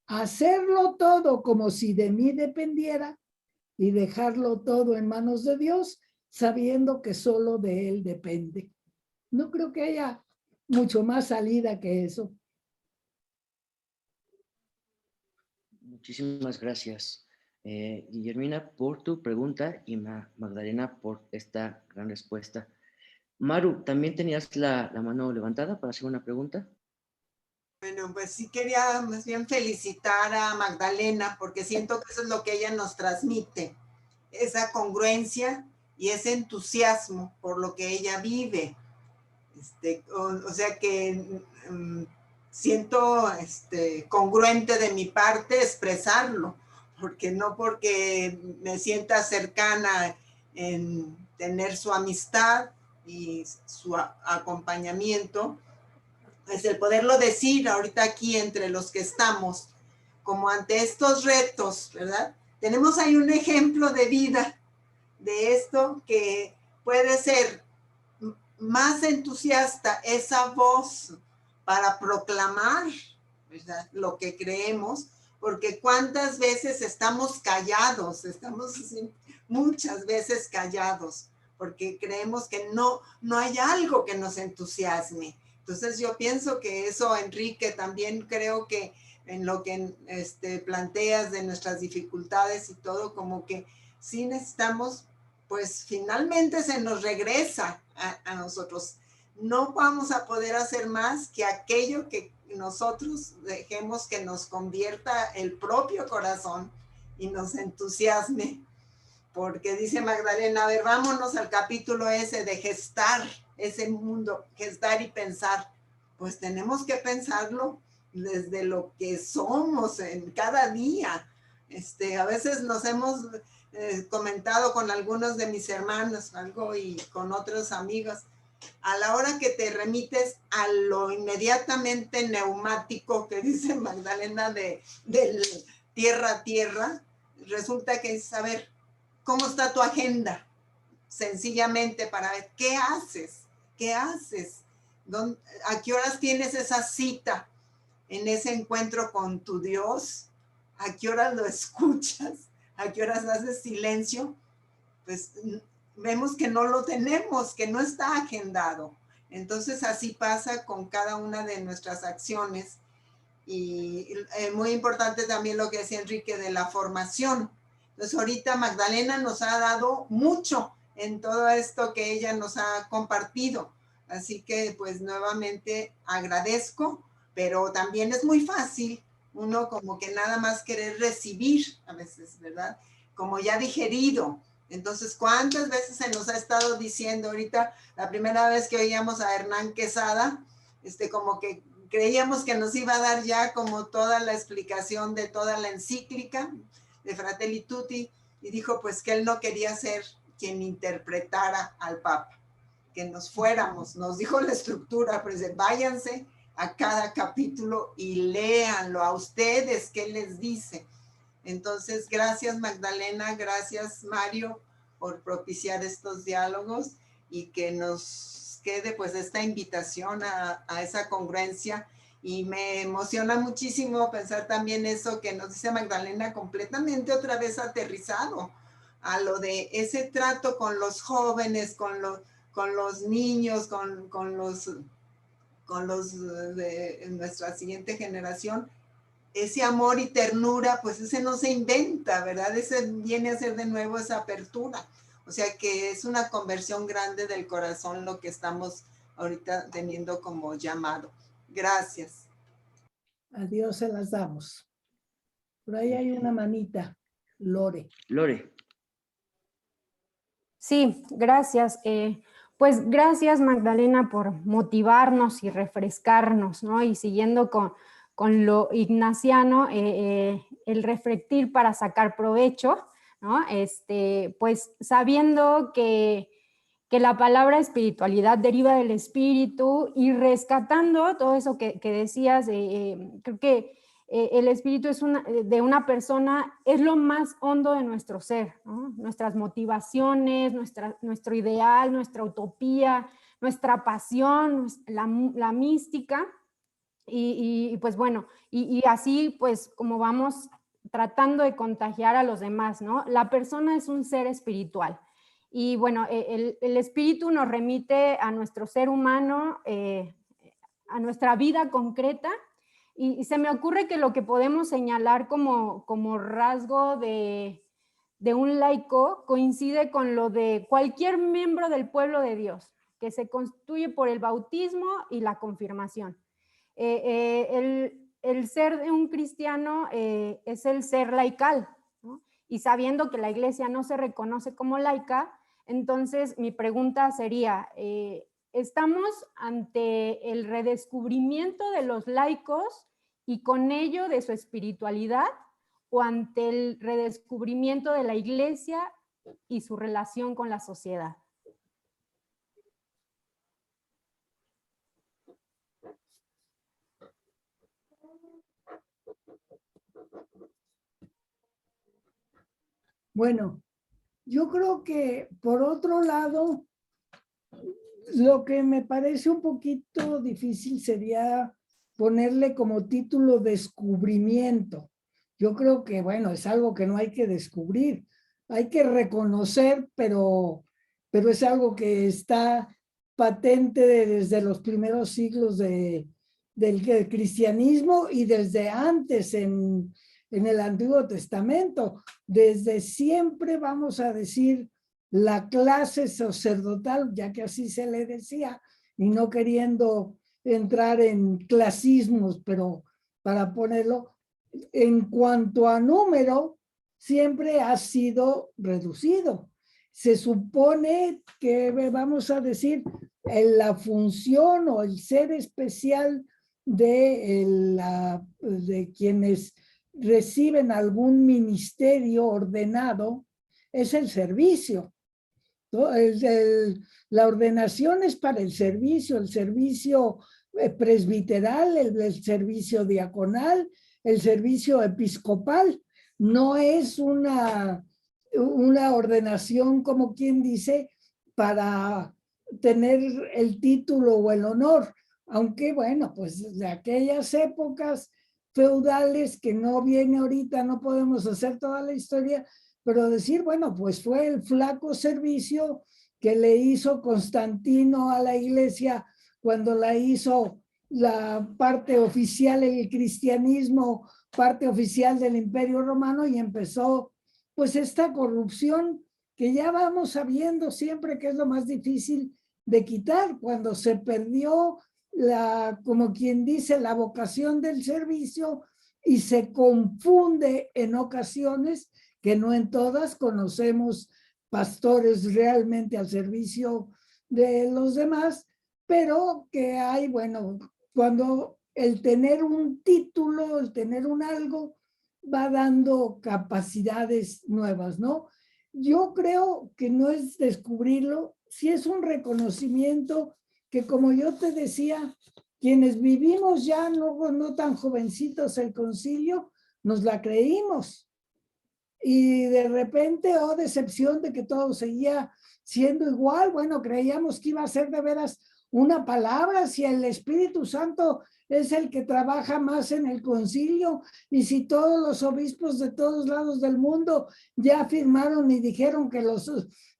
Speaker 2: Hacerlo todo como si de mí dependiera y dejarlo todo en manos de Dios, sabiendo que solo de Él depende. No creo que haya mucho más salida que eso.
Speaker 1: Muchísimas gracias, Guillermina, por tu pregunta y Magdalena por esta gran respuesta. Maru, ¿también tenías la mano levantada para hacer una pregunta?
Speaker 4: Bueno, pues sí quería más bien felicitar a Magdalena porque siento que eso es lo que ella nos transmite, esa congruencia y ese entusiasmo por lo que ella vive. O sea que siento congruente de mi parte expresarlo, porque no porque me sienta cercana en tener su amistad y su acompañamiento, es el poderlo decir ahorita aquí entre los que estamos, como ante estos retos, ¿verdad? Tenemos ahí un ejemplo de vida de esto que puede ser más entusiasta esa voz para proclamar, ¿verdad?, lo que creemos, porque cuántas veces estamos callados, estamos muchas veces callados, porque creemos que no hay algo que nos entusiasme. Entonces yo pienso que eso, Enrique, también creo que en lo que planteas de nuestras dificultades y todo, como que sí necesitamos, pues finalmente se nos regresa a nosotros. No vamos a poder hacer más que aquello que nosotros dejemos que nos convierta el propio corazón y nos entusiasme. Porque dice Magdalena, a ver, vámonos al capítulo ese de gestar ese mundo, gestar y pensar. Pues tenemos que pensarlo desde lo que somos en cada día. A veces nos hemos comentado con algunos de mis hermanos algo y con otros amigos, a la hora que te remites a lo inmediatamente neumático que dice Magdalena del tierra a tierra, resulta que es, a ver, ¿cómo está tu agenda? Sencillamente para ver qué haces, a qué horas tienes esa cita en ese encuentro con tu Dios, a qué horas lo escuchas, a qué horas haces silencio. Pues vemos que no lo tenemos, que no está agendado. Entonces así pasa con cada una de nuestras acciones. Y muy importante también lo que decía Enrique de la formación. Entonces ahorita Magdalena nos ha dado mucho en todo esto que ella nos ha compartido. Así que pues nuevamente agradezco, pero también es muy fácil uno como que nada más querer recibir a veces, ¿verdad? Como ya digerido. Entonces, ¿cuántas veces se nos ha estado diciendo ahorita, la primera vez que oíamos a Hernán Quesada, como que creíamos que nos iba a dar ya como toda la explicación de toda la encíclica de Fratelli Tutti, y dijo pues que él no quería ser quien interpretara al Papa, que nos fuéramos, nos dijo la estructura, pues váyanse a cada capítulo y léanlo a ustedes, ¿qué les dice? Entonces, gracias Magdalena, gracias Mario por propiciar estos diálogos y que nos quede pues esta invitación a esa congruencia. Y me emociona muchísimo pensar también eso que nos dice Magdalena, completamente otra vez aterrizado a lo de ese trato con los jóvenes, con los niños, con los de nuestra siguiente generación. Ese amor y ternura, pues ese no se inventa, ¿verdad? Ese viene a ser de nuevo esa apertura. O sea que es una conversión grande del corazón lo que estamos ahorita teniendo como llamado. Gracias.
Speaker 2: A Dios se las damos. Por ahí hay una manita, Lore.
Speaker 1: Lore.
Speaker 5: Sí, gracias. Pues gracias, Magdalena, por motivarnos y refrescarnos, ¿no? Y siguiendo con lo ignaciano, el reflectir para sacar provecho, ¿no? Pues sabiendo que la palabra espiritualidad deriva del espíritu y rescatando todo eso que decías, creo que el espíritu de una persona es lo más hondo de nuestro ser, ¿no? Nuestras motivaciones, nuestro ideal, nuestra utopía, nuestra pasión, la mística y pues bueno, y así pues como vamos tratando de contagiar a los demás, ¿no? La persona es un ser espiritual. Y bueno, el espíritu nos remite a nuestro ser humano, a nuestra vida concreta, y se me ocurre que lo que podemos señalar como rasgo de un laico coincide con lo de cualquier miembro del pueblo de Dios, que se constituye por el bautismo y la confirmación. El ser de un cristiano es el ser laical, ¿no? Y sabiendo que la iglesia no se reconoce como laica, entonces mi pregunta sería, ¿estamos ante el redescubrimiento de los laicos y con ello de su espiritualidad o ante el redescubrimiento de la iglesia y su relación con la sociedad?
Speaker 2: Bueno, yo creo que por otro lado, lo que me parece un poquito difícil sería ponerle como título descubrimiento. Yo creo que, bueno, es algo que no hay que descubrir, hay que reconocer, pero es algo que está patente desde los primeros siglos del cristianismo y desde antes en el Antiguo Testamento. Desde siempre, vamos a decir, la clase sacerdotal, ya que así se le decía, y no queriendo entrar en clasismos, pero para ponerlo, en cuanto a número, siempre ha sido reducido. Se supone que, vamos a decir, la función o el ser especial de quienes reciben algún ministerio ordenado es el servicio. ¿No? La ordenación es para el servicio presbiteral, el servicio diaconal, el servicio episcopal. No es una ordenación, como quien dice, para tener el título o el honor, aunque bueno, pues de aquellas épocas feudales que no viene ahorita, no podemos hacer toda la historia, pero decir, bueno, pues fue el flaco servicio que le hizo Constantino a la iglesia cuando la hizo la parte oficial del cristianismo, parte oficial del Imperio Romano, y empezó pues esta corrupción que ya vamos sabiendo siempre que es lo más difícil de quitar, cuando se perdió como quien dice, la vocación del servicio y se confunde en ocasiones, que no en todas conocemos pastores realmente al servicio de los demás, pero que hay, bueno, cuando el tener un título, el tener un algo, va dando capacidades nuevas, ¿no? Yo creo que no es descubrirlo, sí es un reconocimiento que, como yo te decía, quienes vivimos ya no tan jovencitos el concilio, nos la creímos. Y de repente, oh, decepción de que todo seguía siendo igual. Bueno, creíamos que iba a ser de veras una palabra, si el Espíritu Santo es el que trabaja más en el concilio, y si todos los obispos de todos lados del mundo ya firmaron y dijeron que los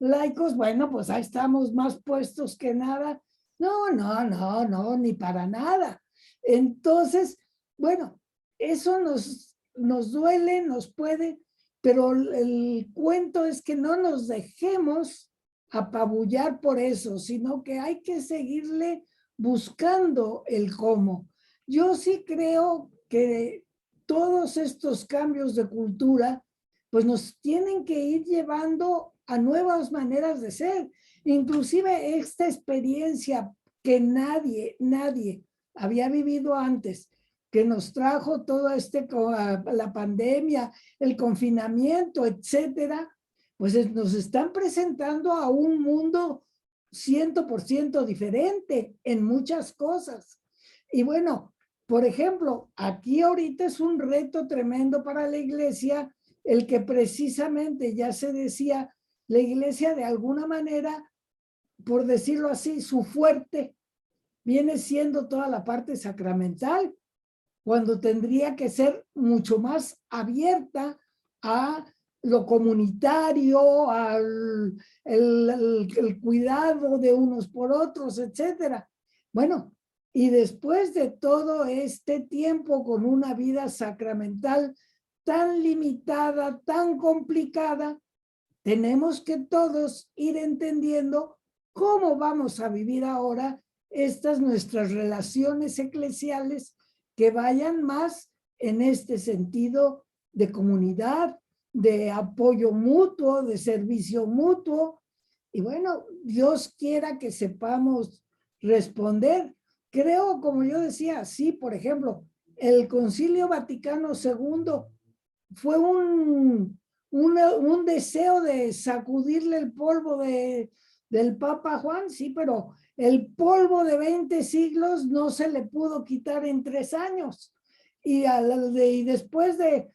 Speaker 2: laicos, bueno, pues ahí estamos más puestos que nada. No, ni para nada. Entonces, bueno, eso nos duele, nos puede, pero el cuento es que no nos dejemos apabullar por eso, sino que hay que seguirle buscando el cómo. Yo sí creo que todos estos cambios de cultura pues nos tienen que ir llevando a nuevas maneras de ser. Inclusive esta experiencia que nadie había vivido antes, que nos trajo todo la pandemia, el confinamiento, etcétera, pues nos están presentando a un mundo 100% diferente en muchas cosas. Y bueno, por ejemplo, aquí ahorita es un reto tremendo para la iglesia, el que precisamente ya se decía, la iglesia de alguna manera, por decirlo así, su fuerte viene siendo toda la parte sacramental, cuando tendría que ser mucho más abierta a lo comunitario, al el cuidado de unos por otros, etcétera. Bueno, y después de todo este tiempo con una vida sacramental tan limitada, tan complicada, tenemos que todos ir entendiendo cómo vamos a vivir ahora estas nuestras relaciones eclesiales que vayan más en este sentido de comunidad, de apoyo mutuo, de servicio mutuo. Y bueno, Dios quiera que sepamos responder. Creo, como yo decía, sí, por ejemplo, el Concilio Vaticano II fue un deseo de sacudirle el polvo del Papa Juan, sí, pero el polvo de 20 siglos no se le pudo quitar en 3 años. Y después de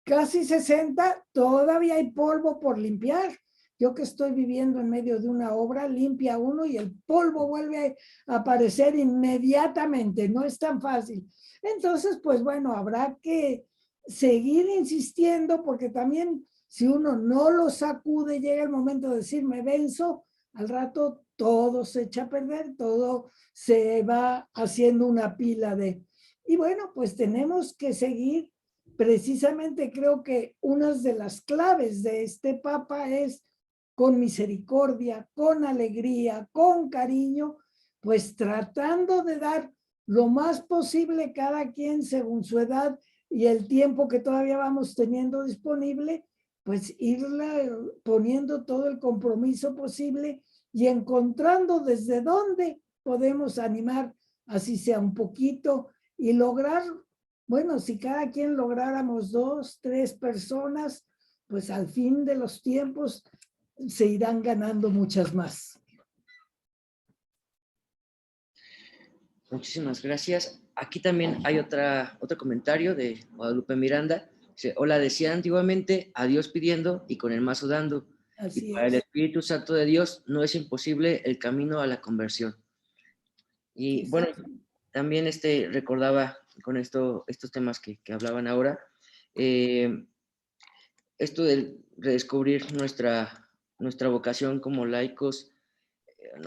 Speaker 2: casi 60, todavía hay polvo por limpiar. Yo que estoy viviendo en medio de una obra, limpia uno y el polvo vuelve a aparecer inmediatamente. No es tan fácil. Entonces, pues bueno, habrá que seguir insistiendo porque también si uno no lo sacude, llega el momento de decir me venzo, al rato todo se echa a perder, todo se va haciendo una pila de... Y bueno, pues tenemos que seguir. Precisamente creo que una de las claves de este Papa es con misericordia, con alegría, con cariño, pues tratando de dar lo más posible cada quien según su edad y el tiempo que todavía vamos teniendo disponible, pues irla poniendo todo el compromiso posible y encontrando desde dónde podemos animar, así sea un poquito, y lograr, bueno, si cada quien lográramos 2, 3 personas, pues al fin de los tiempos se irán ganando muchas más.
Speaker 1: Muchísimas gracias. Aquí también hay otro comentario de Guadalupe Miranda. Dice, hola, decía antiguamente, a Dios pidiendo y con el mazo dando.
Speaker 2: Así
Speaker 1: y para el
Speaker 2: es.
Speaker 1: Espíritu Santo de Dios no es imposible el camino a la conversión. Y bueno, también recordaba con estos temas que hablaban ahora, esto de redescubrir nuestra vocación como laicos.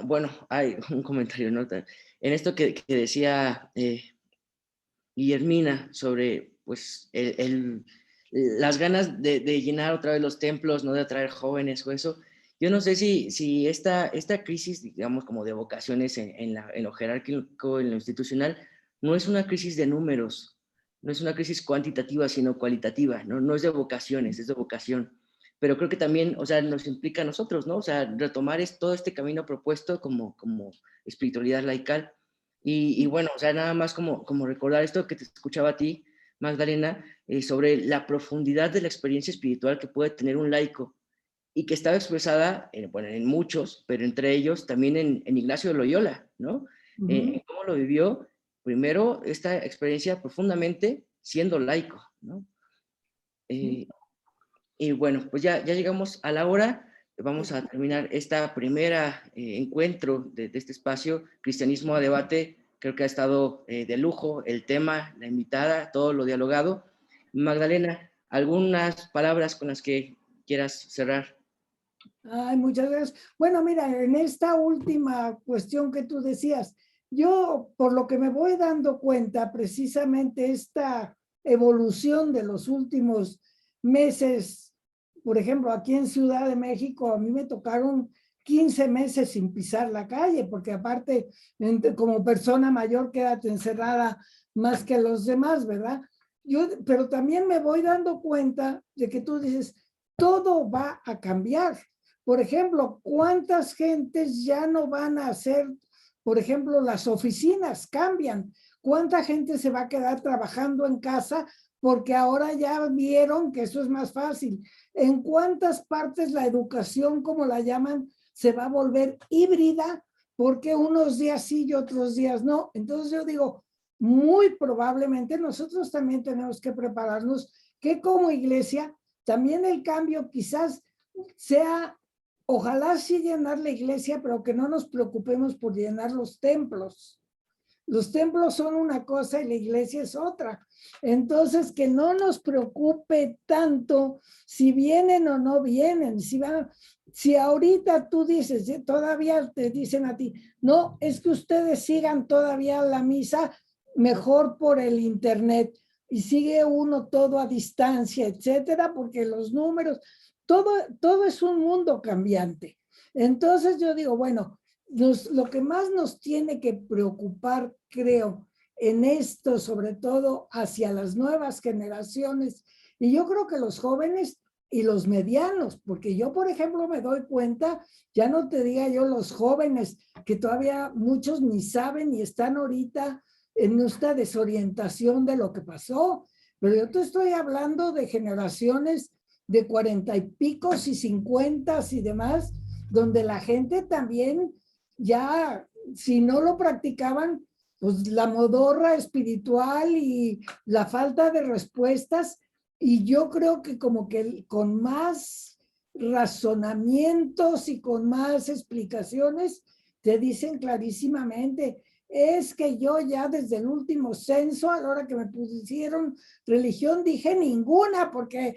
Speaker 1: Bueno, hay un comentario, ¿no? En esto que decía Guillermina sobre pues las ganas de llenar otra vez los templos, no de atraer jóvenes o eso. Yo no sé si esta crisis, digamos, como de vocaciones en lo jerárquico, en lo institucional, no es una crisis de números, no es una crisis cuantitativa, sino cualitativa, ¿no? No es de vocaciones, es de vocación. Pero creo que también, o sea, nos implica a nosotros, ¿no? O sea, retomar todo este camino propuesto como espiritualidad laical. Y bueno, o sea, nada más como recordar esto que te escuchaba a ti, Magdalena, sobre la profundidad de la experiencia espiritual que puede tener un laico y que estaba expresada, bueno, en muchos, pero entre ellos también en Ignacio de Loyola, ¿no? ¿Cómo lo vivió? Primero, esta experiencia profundamente siendo laico, ¿no? Y bueno, pues ya llegamos a la hora. Vamos a terminar esta primera encuentro de este espacio, Cristianismo a Debate. Creo que ha estado de lujo el tema, la invitada, todo lo dialogado. Magdalena, ¿algunas palabras con las que quieras cerrar?
Speaker 2: Ay, muchas gracias. Bueno, mira, en esta última cuestión que tú decías, yo por lo que me voy dando cuenta, precisamente esta evolución de los últimos meses, por ejemplo, aquí en Ciudad de México, a mí me tocaron 15 meses sin pisar la calle, porque aparte, como persona mayor, quédate encerrada más que los demás, ¿verdad? Pero también me voy dando cuenta de que tú dices, todo va a cambiar. Por ejemplo, ¿cuántas gentes ya no van a hacer, por ejemplo, las oficinas cambian? ¿Cuánta gente se va a quedar trabajando en casa porque ahora ya vieron que eso es más fácil? ¿En cuántas partes la educación, como la llaman, se va a volver híbrida? Porque unos días sí y otros días no. Entonces yo digo, muy probablemente nosotros también tenemos que prepararnos que como iglesia también el cambio quizás sea, ojalá sí llenar la iglesia, pero que no nos preocupemos por llenar los templos. Los templos son una cosa y la iglesia es otra. Entonces, que no nos preocupe tanto si vienen o no vienen. Si ahorita tú dices, todavía te dicen a ti, no, es que ustedes sigan todavía la misa mejor por el internet y sigue uno todo a distancia, etcétera, porque los números, todo es un mundo cambiante. Entonces yo digo, bueno, lo que más nos tiene que preocupar, creo, en esto, sobre todo hacia las nuevas generaciones, y yo creo que los jóvenes y los medianos, porque yo, por ejemplo, me doy cuenta, ya no te diga yo los jóvenes, que todavía muchos ni saben y están ahorita en esta desorientación de lo que pasó, pero yo te estoy hablando de generaciones de 40 y picos y 50 y demás, donde la gente también ya, si no lo practicaban, pues la modorra espiritual y la falta de respuestas, y yo creo que como que con más razonamientos y con más explicaciones, te dicen clarísimamente, es que yo ya desde el último censo, a la hora que me pusieron religión, dije ninguna, porque,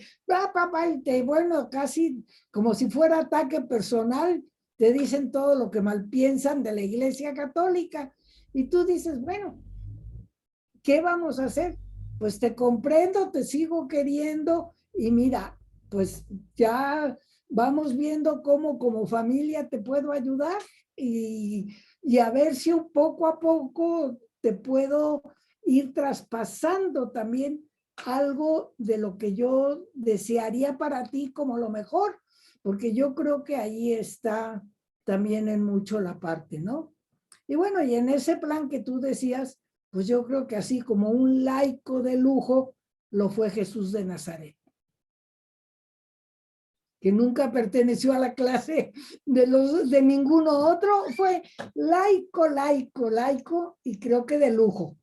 Speaker 2: bueno, casi como si fuera ataque personal, te dicen todo lo que mal piensan de la Iglesia Católica. Y tú dices, bueno, ¿qué vamos a hacer? Pues te comprendo, te sigo queriendo y mira, pues ya vamos viendo cómo como familia te puedo ayudar y a ver si un poco a poco te puedo ir traspasando también algo de lo que yo desearía para ti como lo mejor, porque yo creo que ahí está también en mucho la parte, ¿no? Y bueno, y en ese plan que tú decías, pues yo creo que así como un laico de lujo lo fue Jesús de Nazaret, que nunca perteneció a la clase de ninguno otro, fue laico, y creo que de lujo.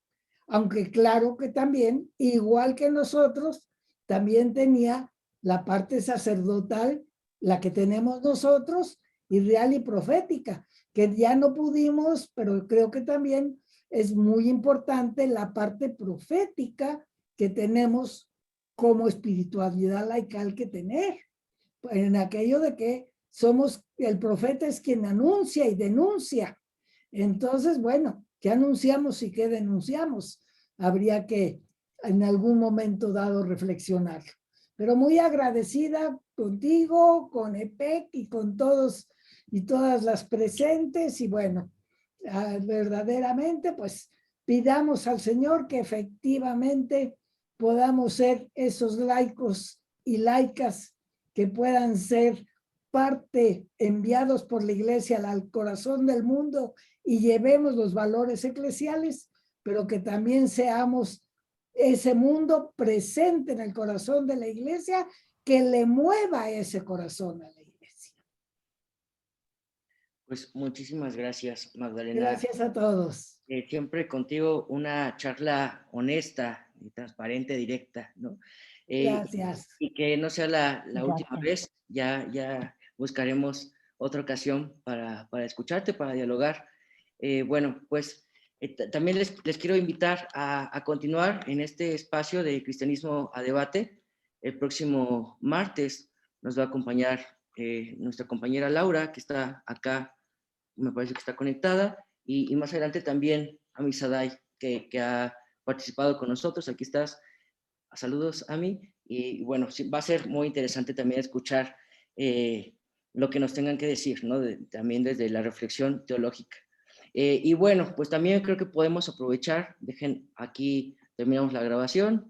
Speaker 2: Aunque claro que también, igual que nosotros, también tenía la parte sacerdotal, la que tenemos nosotros, y real y profética, que ya no pudimos, pero creo que también es muy importante la parte profética que tenemos como espiritualidad laical que tener, en aquello de que somos, el profeta es quien anuncia y denuncia. Entonces, bueno, ¿qué anunciamos y qué denunciamos? Habría que en algún momento dado reflexionar. Pero muy agradecida contigo, con EPEC y con todos y todas las presentes. Y bueno, verdaderamente, pues pidamos al Señor que efectivamente podamos ser esos laicos y laicas que puedan ser parte enviados por la iglesia al corazón del mundo y llevemos los valores eclesiales, pero que también seamos ese mundo presente en el corazón de la iglesia, que le mueva ese corazón a la iglesia.
Speaker 1: Pues muchísimas gracias, Magdalena.
Speaker 2: Gracias a todos.
Speaker 1: Siempre contigo una charla honesta, y transparente, directa, ¿no?
Speaker 2: Gracias.
Speaker 1: Y que no sea la última vez, ya buscaremos otra ocasión para escucharte, para dialogar. Bueno, pues también les quiero invitar a continuar en este espacio de Cristianismo a Debate. El próximo martes nos va a acompañar nuestra compañera Laura, que está acá, me parece que está conectada, y más adelante también a Misaday, que ha participado con nosotros. Aquí estás. Saludos a mí. Y bueno, sí, va a ser muy interesante también escuchar lo que nos tengan que decir, ¿no? También desde la reflexión teológica. Y bueno, pues también creo que podemos aprovechar, dejen aquí, terminamos la grabación.